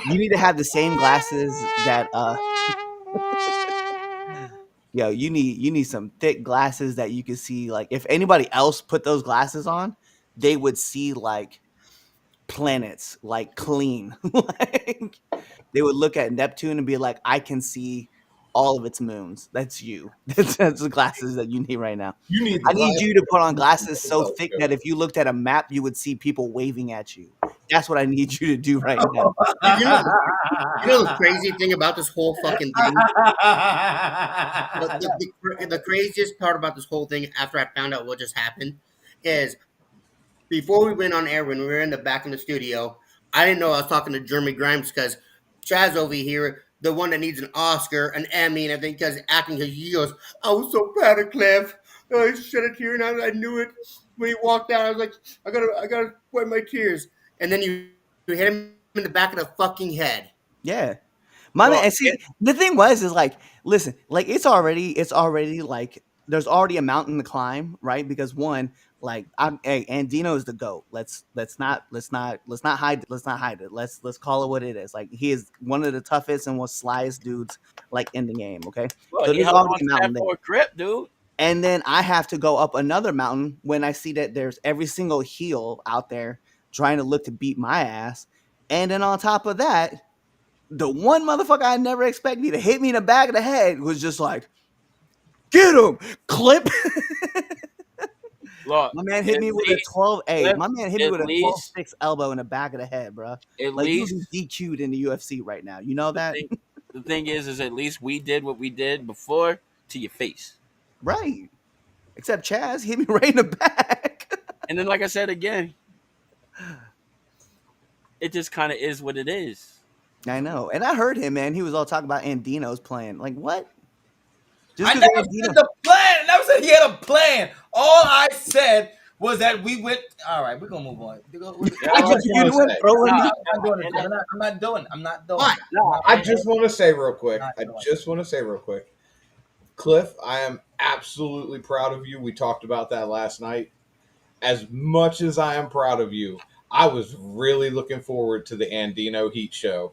You need to have the same glasses that yo, you need some thick glasses that you can see. Like, if anybody else put those glasses on, they would see like planets, like, clean. Like, they would look at Neptune and be like, I can see all of its moons. That's you. That's the glasses that you need right now. You need the I need glasses you to put on to see glasses the so thick that telescope. if you looked at a map, you would see people waving at you. That's what I need you to do right now. Dude, you know the crazy thing about this whole fucking thing? The craziest part about this whole thing, after I found out what just happened, is before we went on air, when we were in the back in the studio, I didn't know I was talking to Jeremy Grimes because Chaz over here, the one that needs an Oscar, an Emmy, and everything, because acting, because he goes, I was so proud of Cliff. I shed a tear, and I knew it when he walked out. I was like, I gotta wipe my tears, and then you hit him in the back of the fucking head. Yeah. My man, Look, and see, the thing was is like, listen, like, it's already like there's already a mountain to climb, right? Because one, like, hey, Andino is the goat. Let's not hide it. Let's call it what it is. Like, he is one of the toughest and most slyest dudes, like, in the game. Okay, so he there's held already on a to mountain that there. for a crip, dude. And then I have to go up another mountain when I see that there's every single heel out there trying to look to beat my ass. And then on top of that, the one motherfucker I never expected to hit me in the back of the head was just like, get him, clip. Look, My man hit at me with a least, 12. Hey, Cliff, my man hit me at with a 12 least, 6 elbow in the back of the head, bro. at Like, you would least, be DQ'd in the UFC right now. You know the that? thing, the thing is at least we did what we did before to your face. Right. Except Chaz hit me right in the back. And then, like I said again, it just kind of is what it is. I know. And I heard him, man. He was all talking about Andino's playing. Like, what? Just I because never Andino. said the plan. I never said he had a plan. All I said was that we went. All right, we're gonna move on. Yeah, I well, just You want to know what? say, Throwing nah, me. I'm not doing it. and, I'm not doing. I'm not doing. Why? nah, I and, just want to say real quick. Not I doing. just want to say real quick, Cliff. I am absolutely proud of you. We talked about that last night. As much as I am proud of you, I was really looking forward to the Andino Heat show.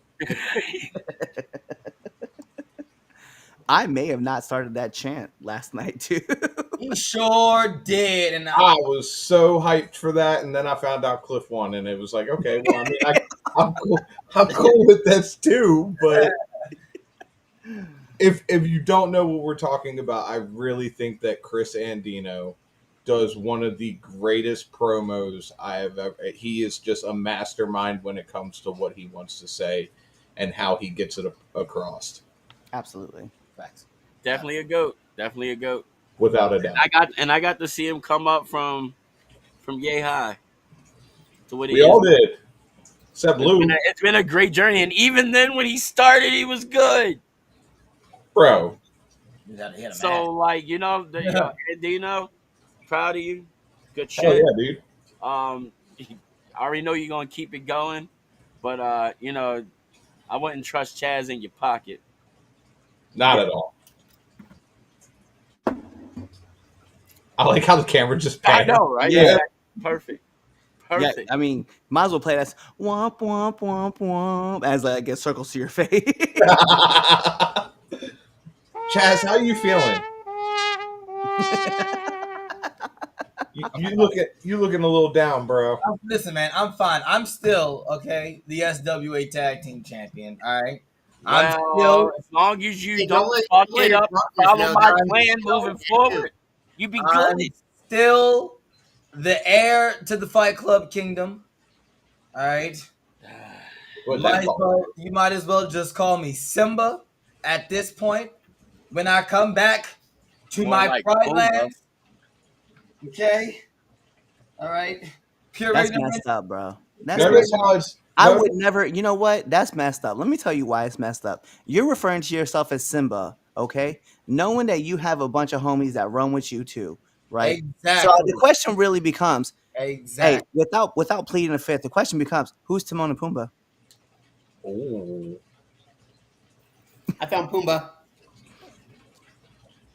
I may have not started that chant last night, too. He sure did, and I was so hyped for that, and then I found out Cliff won, and it was like, okay, well, I mean, I'm cool. I'm cool with this too. But if you don't know what we're talking about, I really think that Chris Andino does one of the greatest promos I have ever. He is just a mastermind when it comes to what he wants to say and how he gets it across, Absolutely. facts. definitely a goat. Definitely a goat. without a doubt. I got to see him come up from yay high to what We he all is. did, except Lou, It's been a great journey, and even then, when he started, he was good. bro. He had a So, match. like, yo, Andino, proud of you. Good Oh shit. yeah, dude. I already know you're gonna keep it going. But I wouldn't trust Chaz in your pocket. Not at all. I like how the camera just I panned. know, right? Yeah. Exactly. Perfect. Yeah, Perfect. I mean, might as well play that womp womp womp womp as like it circles to your face. Chaz, how you feeling? You looking a little down, bro. Listen, man, I'm fine. I'm still okay. The SWA Tag Team Champion. All right. I'm Well, still. as long as you Hey, don't fuck don't let it your up, partners follow know my that I'm plan you're moving too. forward, you be good. I'm still the heir to the Fight Club Kingdom. All right. What that called? You might as well just call me Simba at this point. When I come back to More my like pride Pumbaa. lands, okay. All right. That's Purina. messed up, bro. That's Purina. Notice messed up. how it's I would notice, never. You know what? That's messed up. Let me tell you why it's messed up. You're referring to yourself as Simba, okay? Knowing that you have a bunch of homies that run with you too, right? So the Exactly. question really becomes, hey, Exactly. without pleading the fifth, the question becomes, who's Timon and Pumbaa? Ooh. I found Pumbaa.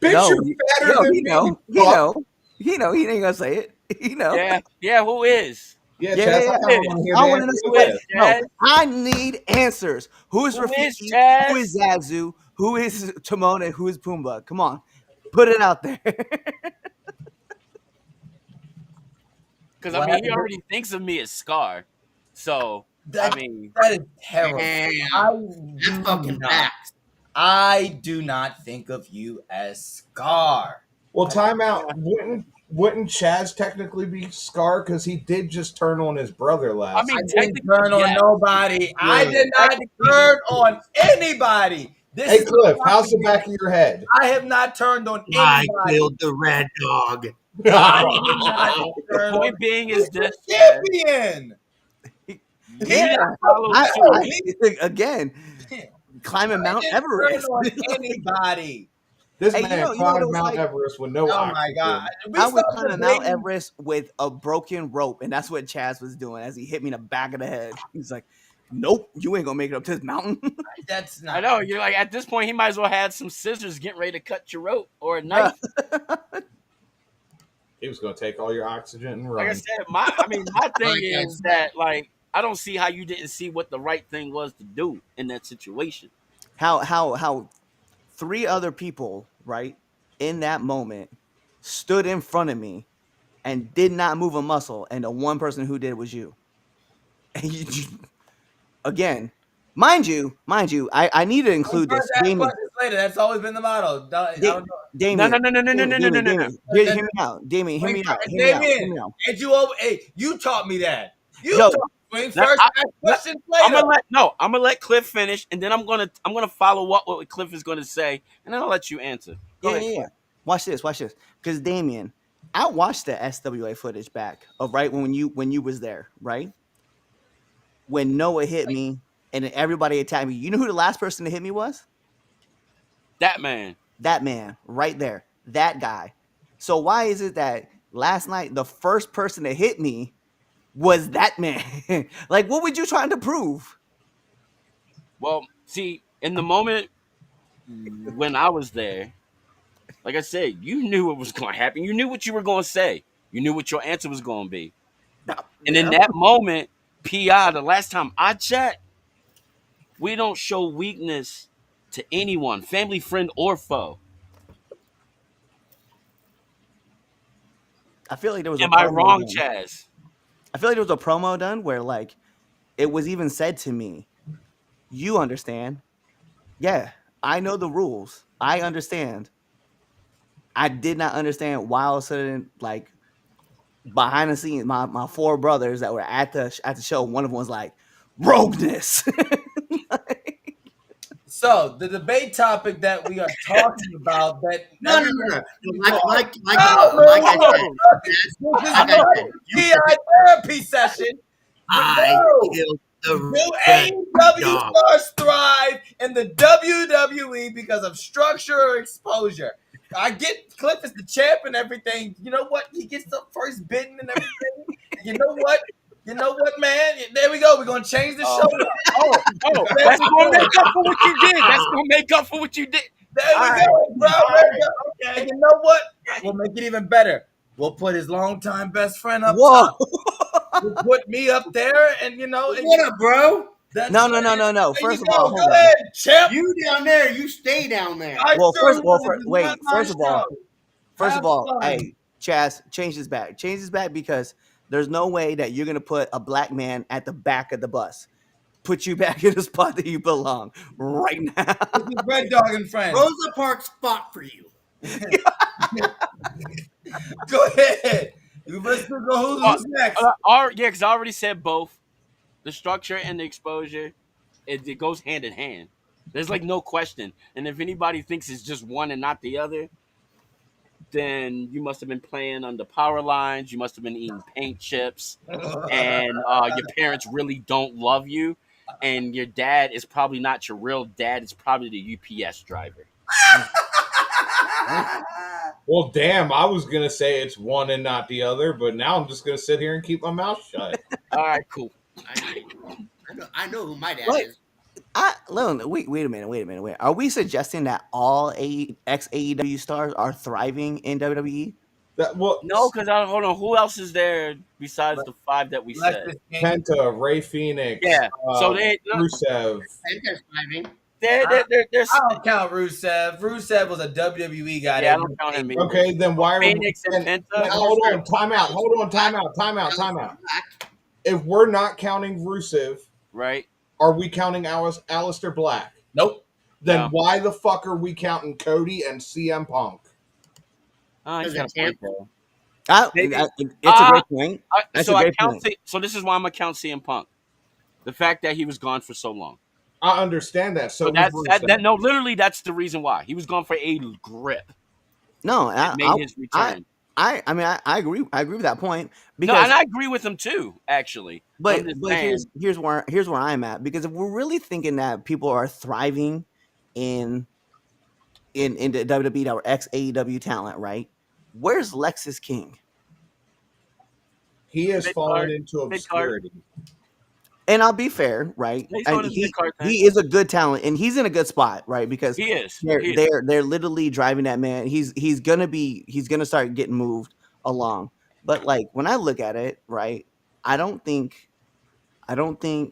Bitch, No, you're fatter yo, than he me, you know, he fuck. know, he know. He ain't gonna say it. He know. Yeah, yeah. Who is? Yeah, Yeah, yeah, Chaz, I yeah. Who kind of want to is? hear I the want to answer know to Who what. is this. No, Chaz? I need answers. Who is Who is Rafiki? Who is Chaz? Zazu? Who is Timon and who is Pumbaa? Come on, put it out there. Because I What mean, he happened? already thinks of me as Scar. So I That mean, that is terrible. Damn, I that's do fucking not. facts. I do not think of you as Scar. Well, I, timeout. Wouldn't Chaz technically be Scar because he did just turn on his brother I last? I mean, didn't technically, turn on yes. nobody. I Yeah. did not Technically, turn on anybody. This Hey, is Cliff, how's the propaganda. back of your head? I have not turned on I anybody. killed the red dog. I did not the turn on. point being He's is the this, Chaz. champion. You Yeah, need to follow I, suit. I again climbing I Mount didn't turn Everest. on anybody. This Hey, man you know what it climbed was Mount like? Everest with no Oh my god. oxygen. We I was stopped climbing Mount debating. Everest with a broken rope, and that's what Chaz was doing as he hit me in the back of the head. He's like, "Nope, you ain't gonna make it up to this mountain." That's I not. know you're like at this point, he might as well had some scissors getting ready to cut your rope or a Bruh. knife. He was going to take all your oxygen and Like I run. said, my thing Like I is that like I don't see how you didn't see what the right thing was to do in that situation. How three other people, right, in that moment stood in front of me and did not move a muscle, and the one person who did was you. And again, mind you, I need to include First this. ask Damien, questions later. That's always been the motto. I Da- don't know. No, Damien, no, no, no, no, no, no, no, no, no, no. Hear me out. Damien, hear Swing me out. first. Hear me out. Hear Damien, me out. and you over? Hey, you taught me that. You Yo, taught me swing Now, first, ask no, questions later. I'm gonna let Cliff finish, and then I'm gonna follow up what Cliff is gonna say, and then I'll let you answer. Go yeah, ahead, yeah, yeah. Cliff. Watch this. Because Damien, I watched the SWA footage back of right when you was there, right? When Noah hit me and then everybody attacked me. You know who the last person to hit me was? That man. That man right there. That guy. So why is it that last night the first person to hit me was that man? Like, what were you trying to prove? Well, see, in the moment when I was there, like I said, you knew what was going to happen. You knew what you were going to say. You knew what your answer was going to be. And in Yeah. that moment, PI, the last time I checked, we don't show weakness to anyone, family, friend, or foe. I feel like there was a Am I promo wrong, done. Chaz? I feel like there was a promo done where like it was even said to me, you understand. Yeah, I know the rules. I understand. I did not understand why all of a sudden, like behind the scenes, my four brothers that were at the show, one of them was like, rogueness. So the debate topic that we are talking about that No, no, no, everybody. no. Like I said, No, that's, this is like I not said, a PI therapy session. But I no. killed Do the red AEW dog. stars thrive in the WWE because of structure or exposure? I get Cliff is the champ and everything. You know what? He gets the first bitten and everything. You know what? You know what, man? There we go. We're gonna change the show up. There That's we gonna go. make up for what you did. That's gonna make up for what you did. There we All right, go, bro. all There we right, go. okay. And you know what? We'll make it even better. We'll put his longtime best friend up Whoa! top. We'll put me up there, and you know, and What up, bro? that's No, no, no, no, no. there you First of go. all, Go hold on. ahead, champ. You down there, you stay down there. I Well, sure well, will. This is wait. not my First of all, show. Have fun. hey, Chaz, change this back. Change this back because there's no way that you're gonna put a black man at the back of the bus. Put you back in the spot that you belong right now. This is Red Dog and Friends. Rosa Parks spot for you. Go ahead. Let's go. Who's next? Yeah, because I already said both. The structure and the exposure, it goes hand in hand. There's like no question. And if anybody thinks it's just one and not the other, then you must have been playing under power lines. You must have been eating paint chips, and your parents really don't love you. And your dad is probably not your real dad. It's probably the UPS driver. Well, damn, I was gonna say it's one and not the other, but now I'm just gonna sit here and keep my mouth shut. All right, cool. I know who my dad What? is. Wait a minute. Are we suggesting that all ex AEW stars are thriving in WWE? No, because hold on. Who else is there besides the five that we said? Lexus King. Penta, Ray Phoenix, Yeah. So they Rusev. And they're thriving. they're I don't count Rusev. Rusev was a WWE guy. Yeah, I that don't count him was- either. Okay, then why are Phoenix and then- Penta. hold on, time out. If we're not counting Rusev, Right. are we counting Alistair Black? Nope. Then No. why the fuck are we counting Cody and CM Punk? He's got a point there. It's a great point. That's So a I great count. point. So this is why I'm gonna count CM Punk. The fact that he was gone for so long. I understand that. So So that's was that. Rusev. No, literally, that's the reason why he was gone for a grip. No, It made his return. I agree. I agree with that point No, because and I agree with him too. Actually, But I'm just but saying, here's where I'm at, because if we're really thinking that people are thriving in the WWE that were ex AEW talent, right? Where's Lexus King? He has Mid-card, fallen into mid-card. obscurity. And I'll be fair, right? He's And on his mid-card thing. he is a good talent, and he's in a good spot, right? Because He is. they're literally driving that man. He's gonna start getting moved along. But like when I look at it, right, I don't think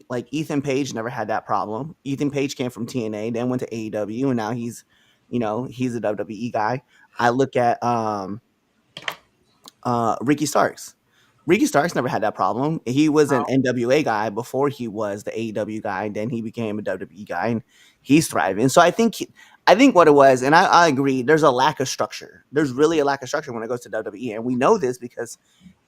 like Ethan Page never had that problem. Ethan Page came from TNA, then went to AEW, and now he's a WWE guy. I look at Ricky Starks. Ricky Starks never had that problem. He was an NWA guy before he was the AEW guy, and then he became a WWE guy, and he's thriving. So I think what it was, and I agree, there's a lack of structure. There's really a lack of structure when it goes to WWE, and we know this because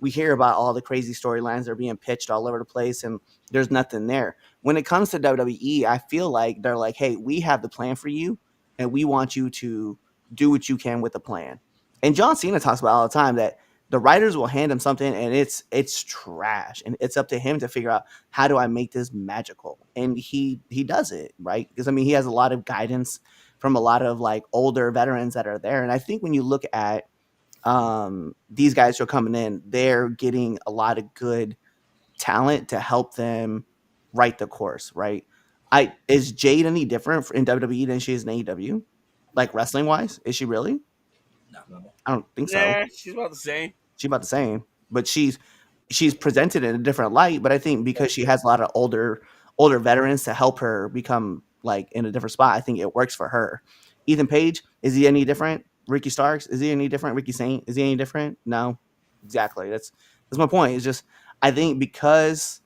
we hear about all the crazy storylines that are being pitched all over the place, and there's nothing there. When it comes to WWE, I feel like they're like, hey, we have the plan for you, and we want you to do what you can with the plan. And John Cena talks about all the time that the writers will hand him something and it's trash, and it's up to him to figure out, how do I make this magical? And he does it, right? Because I mean, he has a lot of guidance from a lot of like older veterans that are there. And I think when you look at these guys who are coming in, they're getting a lot of good talent to help them write the course, right? Is Jade any different in WWE than she is in AEW? Like wrestling wise, is she really? No. I don't think so. Nah, she's about the same. She's about the same, but she's presented in a different light. But I think because she has a lot of older veterans to help her become like in a different spot, I think it works for her. Ethan Page, is he any different? Ricky Starks, is he any different? Ricky Saint, is he any different? No, exactly. That's my point. It's just, I think because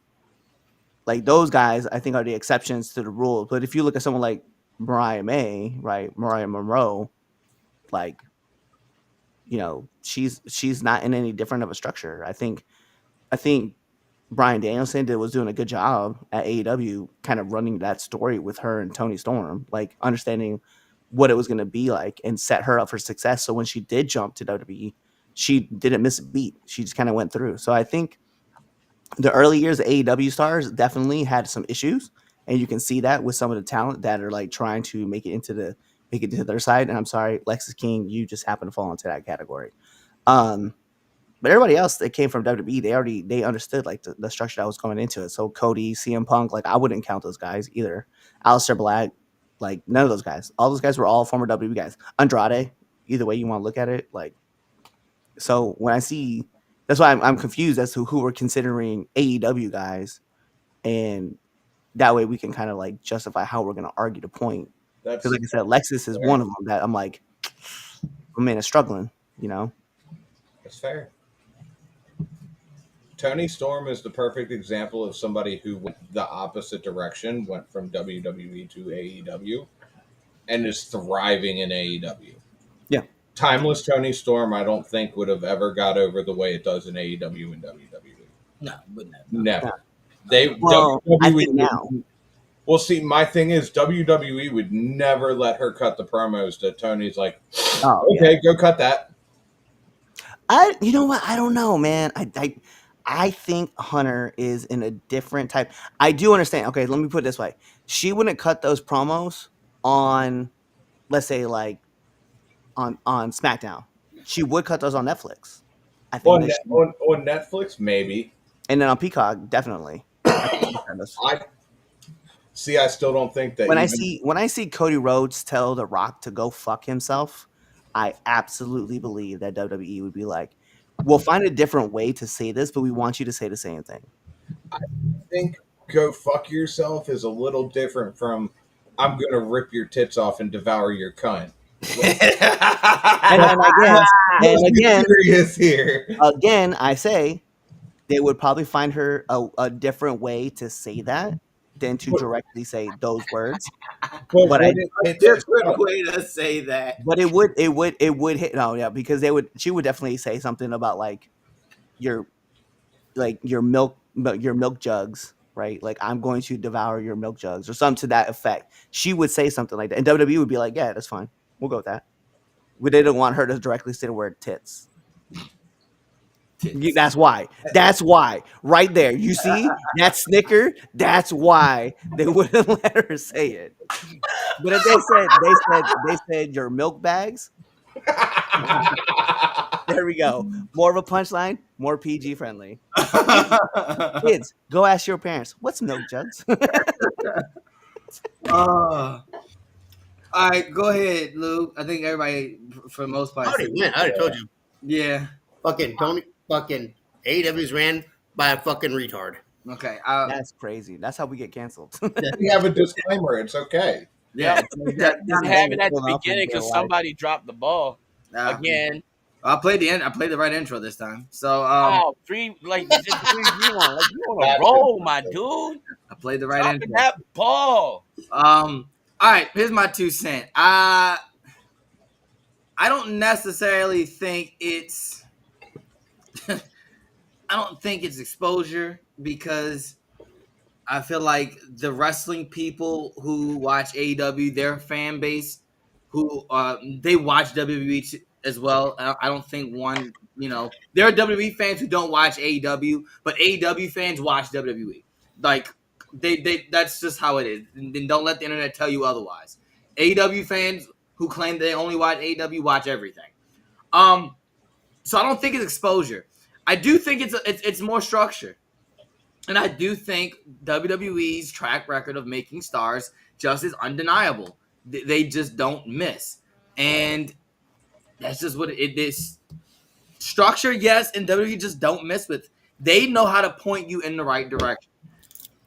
like those guys, I think, are the exceptions to the rule. But if you look at someone like Mariah May, right, Mariah Monroe, like, she's not in any different of a structure. I think Bryan Danielson was doing a good job at AEW, kind of running that story with her and Tony Storm, like understanding what it was going to be like and set her up for success. So when she did jump to WWE, she didn't miss a beat. She just kind of went through. So I think the early years of AEW stars definitely had some issues, and you can see that with some of the talent that are like trying to make it to their side. And I'm sorry, Lexus King, you just happen to fall into that category. But everybody else that came from WWE, they understood like the structure that was going into it. So Cody, CM Punk, like I wouldn't count those guys either. Aleister Black, like none of those guys. All those guys were all former WWE guys. Andrade, either way you want to look at it, like so when I see that's why I'm confused as to who we're considering AEW guys, and that way we can kind of like justify how we're gonna argue the point. That's Because like I said, Lexus is one of them that I'm like, my man is struggling, you know. that's fair. Tony Storm is the perfect example of somebody who went the opposite direction, went from WWE to AEW, and is thriving in AEW. Yeah. Timeless Tony Storm, I don't think would have ever got over the way it does in AEW and WWE. No, wouldn't have. Never. Yeah. They Well, I think WWE now. Well, see, my thing is WWE would never let her cut the promos that Tony's like, Oh, okay, go cut that. you know what? I don't know, man. I think Hunter is in a different type. I do understand. Okay, let me put it this way: she wouldn't cut those promos on, let's say, like on SmackDown. She would cut those on Netflix. I think On, that, on Netflix, maybe. and then on Peacock, definitely. I think she cut those. I see. I still don't think that When I see Cody Rhodes tell The Rock to go fuck himself, I absolutely believe that WWE would be like, "We'll find a different way to say this, but we want you to say the same thing." think go fuck yourself is a little different from I'm gonna rip your tits off and devour your cunt. And again, Serious here. again, I say they would probably find her a different way to say that than to directly say those words. But I, Different way to say that. but it would hit. No, yeah, because she would definitely say something about your your milk jugs, right? Like I'm going to devour your milk jugs or something to that effect. She would say something like that, and WWE would be like, yeah, that's fine, we'll go with that. But they didn't want her to directly say the word tits. That's why. That's why. Right there. You see that snicker? That's why they wouldn't let her say it. But if they said your milk bags, there we go. More of a punchline, more PG friendly. Kids, go ask your parents, what's milk jugs? All right, go ahead, Lou. I think everybody, for the most I part, already went. I already told you. yeah. Fucking Tony. Fucking AEW's ran by a fucking retard. Okay. That's crazy. That's how we get canceled. We have a disclaimer. It's okay. Yeah. Not have it at the beginning because somebody dropped the ball again. I played the right intro this time. So Wow, three just you on a roll, my dude. I played the right Dropping intro. that ball. All right, here's my 2 cents. I don't necessarily think it's I don't think it's exposure because I feel like the wrestling people who watch AEW, their fan base, who they watch WWE as well. I don't think one, there are WWE fans who don't watch AEW, but AEW fans watch WWE. Like they that's just how it is. And then don't let the internet tell you otherwise. AEW fans who claim they only watch AEW watch everything. So I don't think it's exposure. I do think it's more structure. And I do think WWE's track record of making stars just is undeniable. They just don't miss. And that's just what it is. Structure, yes, and WWE just don't miss with. They know how to point you in the right direction.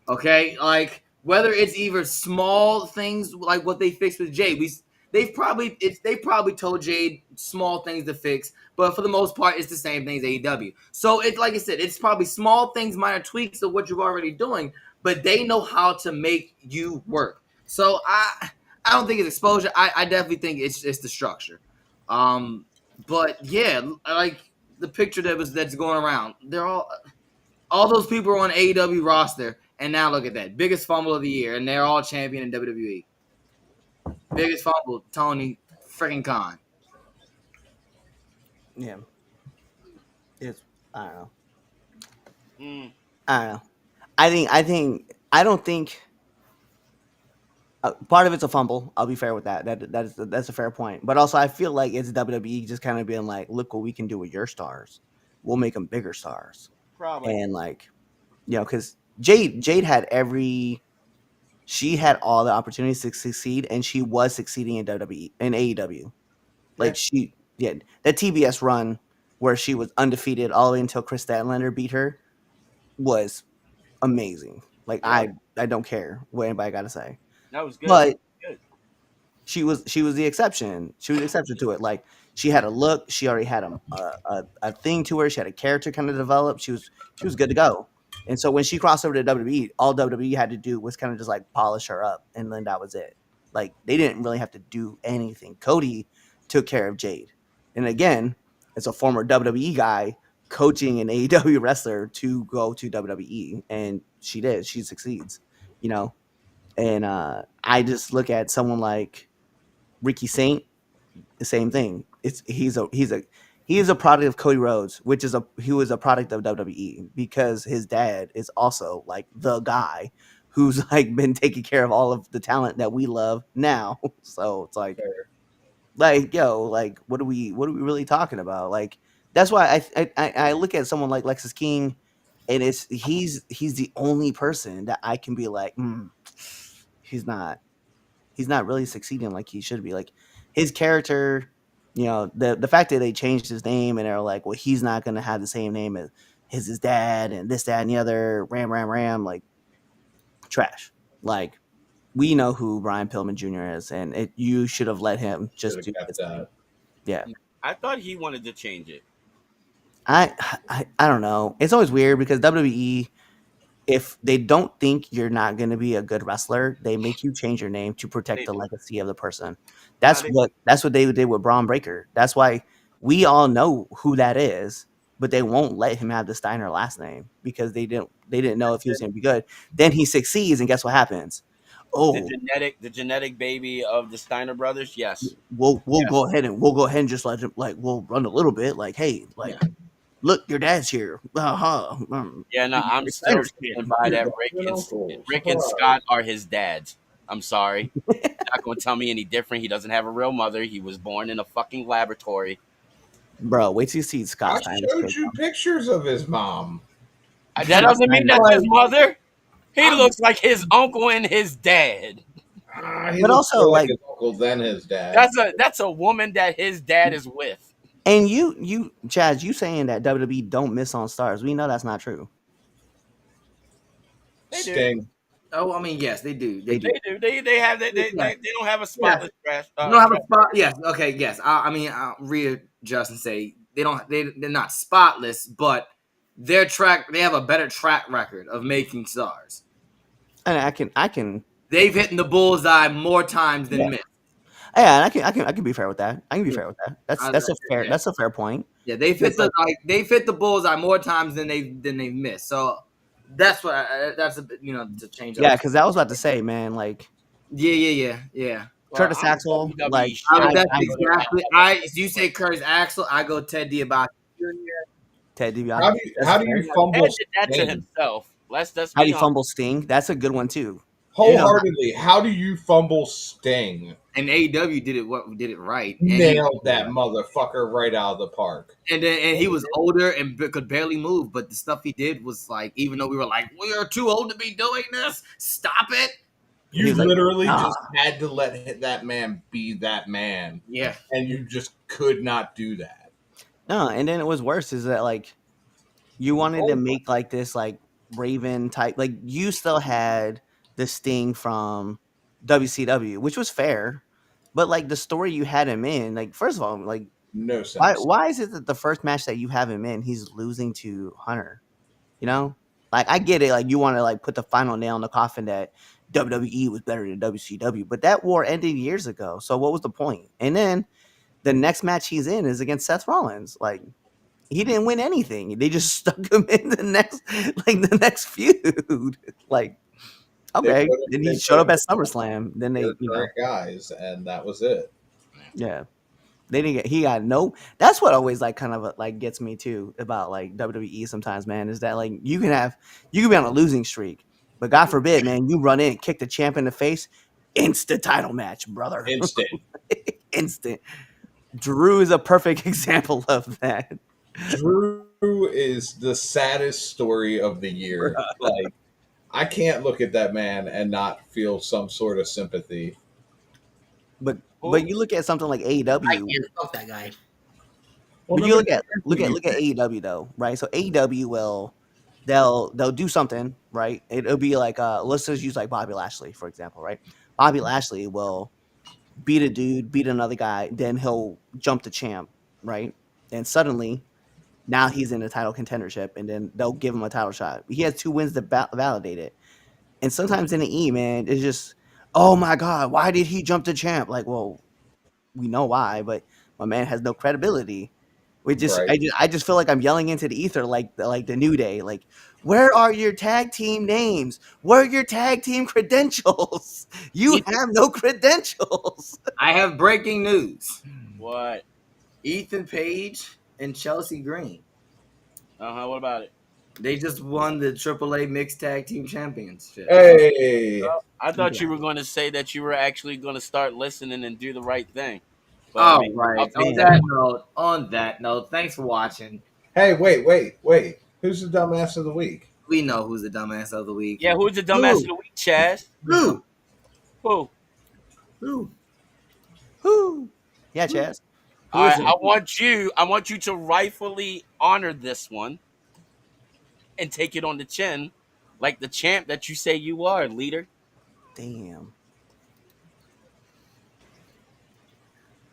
Okay? Like, whether it's either small things like what they fixed with Jade. They've probably told Jade small things to fix, but for the most part, it's the same thing as AEW. So it's like I said, it's probably small things, minor tweaks of what you're already doing, but they know how to make you work. So I don't think it's exposure. I definitely think it's the structure. But yeah, like the picture that's going around, they're all those people are on AEW roster, and now look at that, biggest fumble of the year, and they're all champion in WWE. Biggest fumble, Tony freaking Khan. Yeah. It's I don't know. I don't know. I don't think part of it's a fumble. I'll be fair with that. That's a fair point. But also, I feel like it's WWE just kind of being like, look what we can do with your stars. we'll make them bigger stars. Probably. And like, because Jade had she had all the opportunities to succeed, and she was succeeding in WWE and AEW. Yeah. Like that TBS run where she was undefeated all the way until Chris Statlander beat her was amazing. Like Yeah, I don't care what anybody got to say, that was good. but Good. she was the exception. She was the exception to it. Like she had a look. She already had a thing to her. She had a character kind of developed. She was good to go. And so when she crossed over to WWE, all WWE had to do was kind of just like polish her up, and then that was it. Like they didn't really have to do anything. Cody took care of Jade, and again, as a former WWE guy coaching an AEW wrestler to go to WWE, and she did. She succeeds, you know. And I just look at someone like Ricky Saint, the same thing. He is a product of Cody Rhodes, which is he was a product of WWE because his dad is also like the guy who's like been taking care of all of the talent that we love now. So it's like yo, like what are we really talking about? Like that's why I look at someone like Lexus King, and he's the only person that I can be like, he's not really succeeding like he should be. Like his character, the fact that they changed his name and they're like, well, he's not going to have the same name as his dad and this, that, and the other, ram, like trash. Like we know who Brian Pillman Jr. is, and you should have let him just Should do have his kept thing. that. Yeah. I thought he wanted to change it. I don't know. It's always weird because WWE, if they don't think you're not going to be a good wrestler, they make you change your name to protect They the do. legacy of the person. Nah, That's what they did with Braun Breaker. That's why we all know who that is, but they won't let him have the Steiner last name because they didn't know if he was going to be good. Then he succeeds, and guess what happens? the Oh, genetic baby of the Steiner brothers. Yes. we'll Yes. go ahead and just let him, like, we'll run a little bit, like, hey, like, look, your dad's here. Yeah, no, I'm still Steiner's standing by that. Rick and Scott are his dads. I'm sorry. You're not going to tell me any different. He doesn't have a real mother. He was born in a fucking laboratory. Bro, wait till you see Scott I Steiner's showed kid. you pictures of his mom. That doesn't mean that's his mother. He I'm- looks like his uncle and his dad. He But looks also, more like, his uncle than his dad. That's a woman that his dad is with. and you Chaz, you saying that WWE don't miss on stars. We know that's not true. They do. Sting. Oh, I mean, yes, they do. They do. They do. They have they don't have a spotless trash. You don't have a spot. Yes. Okay. Yes. I mean, I'll readjust and say they don't. They're not spotless, but they have a better track record of making stars. And I can They've hit the bullseye more times than Yeah. missed. yeah, and I can be fair with that. I can be Yeah. fair with that. That's a fair point. Yeah, they've hit they've hit the bullseye more times than they've missed. So that's what that's a to change. Yeah, because I was about to say, man, like Yeah. Curtis I'm a Axel, WWE like shit. That's exactly. You say Curtis Axel, I go Ted DiBiase. Ted DiBiase. How do you Ted fumble did that to Sting? himself. Let's How do be you honest. fumble Sting? That's a good one too. Wholeheartedly, how do you fumble Sting? And AEW did it right. And Nailed that motherfucker right out of the park. And he was older and could barely move, but the stuff he did was like, even though we were like, we are too old to be doing this, stop it. You He's like, literally "Nah." just had to let that man be that man, Yeah. and you just could not do that. No, and then it was worse is that like you wanted to make like this like Raven type, like you still had the Sting from WCW, which was fair, but like the story you had him in, like first of all, like No sense. why is it that the first match that you have him in, he's losing to Hunter? You know, like I get it, like you want to like put the final nail in the coffin that WWE was better than WCW, but that war ended years ago. So what was the point? And then the next match he's in is against Seth Rollins. Like he didn't win anything. They just stuck him in the next feud. Like okay, then he showed up at SummerSlam. Then they, current guys, and that was it. yeah. They didn't get. He got no. That's what always like kind of like gets me too about like WWE sometimes, man. Is that like you can be on a losing streak, but God forbid, man, you run in, kick the champ in the face, instant title match, brother. Instant. Instant. Drew is a perfect example of that. Drew Who is the saddest story of the year? Like, I can't look at that man and not feel some sort of sympathy. But Who? you look at something like I AEW. can't fuck that guy. Well, But you nobody look at cares what you think. AEW though, right? So AEW will they'll do something, right? It'll be like let's just use like Bobby Lashley for example, right? Bobby Lashley will beat a dude, beat another guy, then he'll jump the champ, right? And suddenly now he's in the title contendership, and then they'll give him a title shot. He has 2 wins to validate it. And sometimes in the E, man, it's just, oh my god, why did he jump the champ? Like, well, we know why, but my man has no credibility. Right. I just feel like I'm yelling into the ether like the New Day. Like, where are your tag team names? Where are your tag team credentials? You Ethan- have no credentials. I have breaking news. What? Ethan Page and Chelsea Green. What about it? They just won the AAA Mixed Tag Team Championship. Hey, I thought you were going to say that you were actually going to start listening and do the right thing. But Oh, I mean, right. I'll take On that note, thanks for watching. hey, wait. Who's the dumbass of the week? We know who's the dumbass of the week. Yeah, who's the dumbass of the week, Chaz? Who? Who? Who? Whoo. Yeah, Chaz. Who All is right, it? I want you to rightfully honor this one and take it on the chin, like the champ that you say you are, leader. Damn.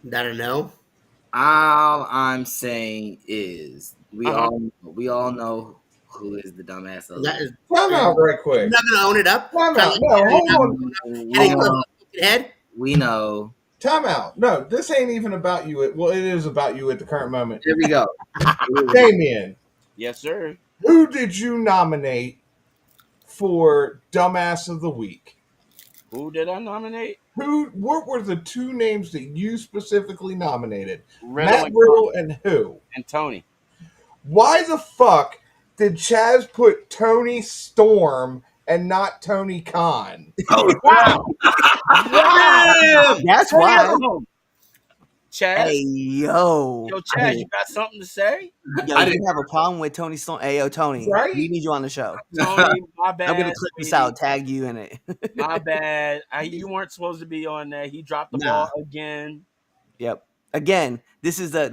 That I know. All I'm saying is we Uh-huh. all know who is the dumbass of the That is. Time out right quick. You're not gonna own it up. Time Try out. to- No, hold on. week. Hitting the fucking head. We know. Time out. No, this ain't even about you. Well, it is about you at the current moment. Here we go. Damien, Yes, sir. who did you nominate for dumbass of the week? Who did I nominate? What were the 2 names that you specifically nominated? Riddle Matt and, Riddle and who? and Tony. Why the fuck did Chaz put Tony Storm and not Tony Khan? Wow. That's why. Chaz. Hey, yo. Yo, Chaz, you got something to say? Yo, I you didn't- have a problem with Tony Stone? Hey, yo, Tony, Right? we need you on the show. Tony, my bad. I'm gonna clip this out, tag you in it. My bad. You weren't supposed to be on there. He dropped the Nah. ball again. Yep. Again, this is the.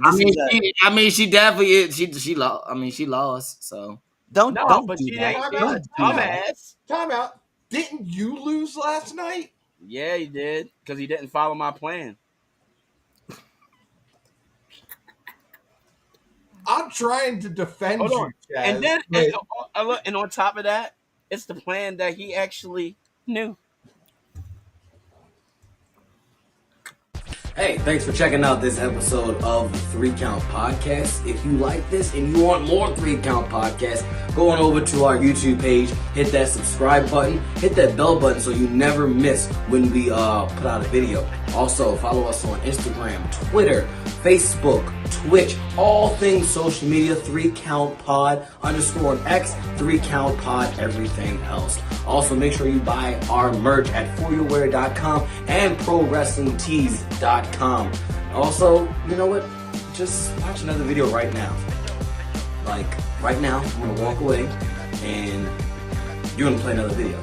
She definitely is. She lost. She lost. So Don't No, but do she that. ain't. Time She's out. a dumbass. Time out. Didn't you lose last night? Yeah, he did because he didn't follow my plan. I'm trying to defend Hold you, on. Chaz. And then, but- and on top of that, it's the plan that he actually knew. hey, thanks for checking out this episode of the 3 Count Podcast. If you like this and you want more 3 Count Podcasts, go on over to our YouTube page, hit that subscribe button, hit that bell button so you never miss when we put out a video. Also, follow us on Instagram, Twitter, Facebook, Twitch, all things social media, 3 Count Pod _ on X, 3 Count Pod, everything else. Also, make sure you buy our merch at foryourwear.com and prowrestlingtees.com. Also, you know what? Just watch another video right now. Like, right now, I'm gonna walk away and you're gonna play another video.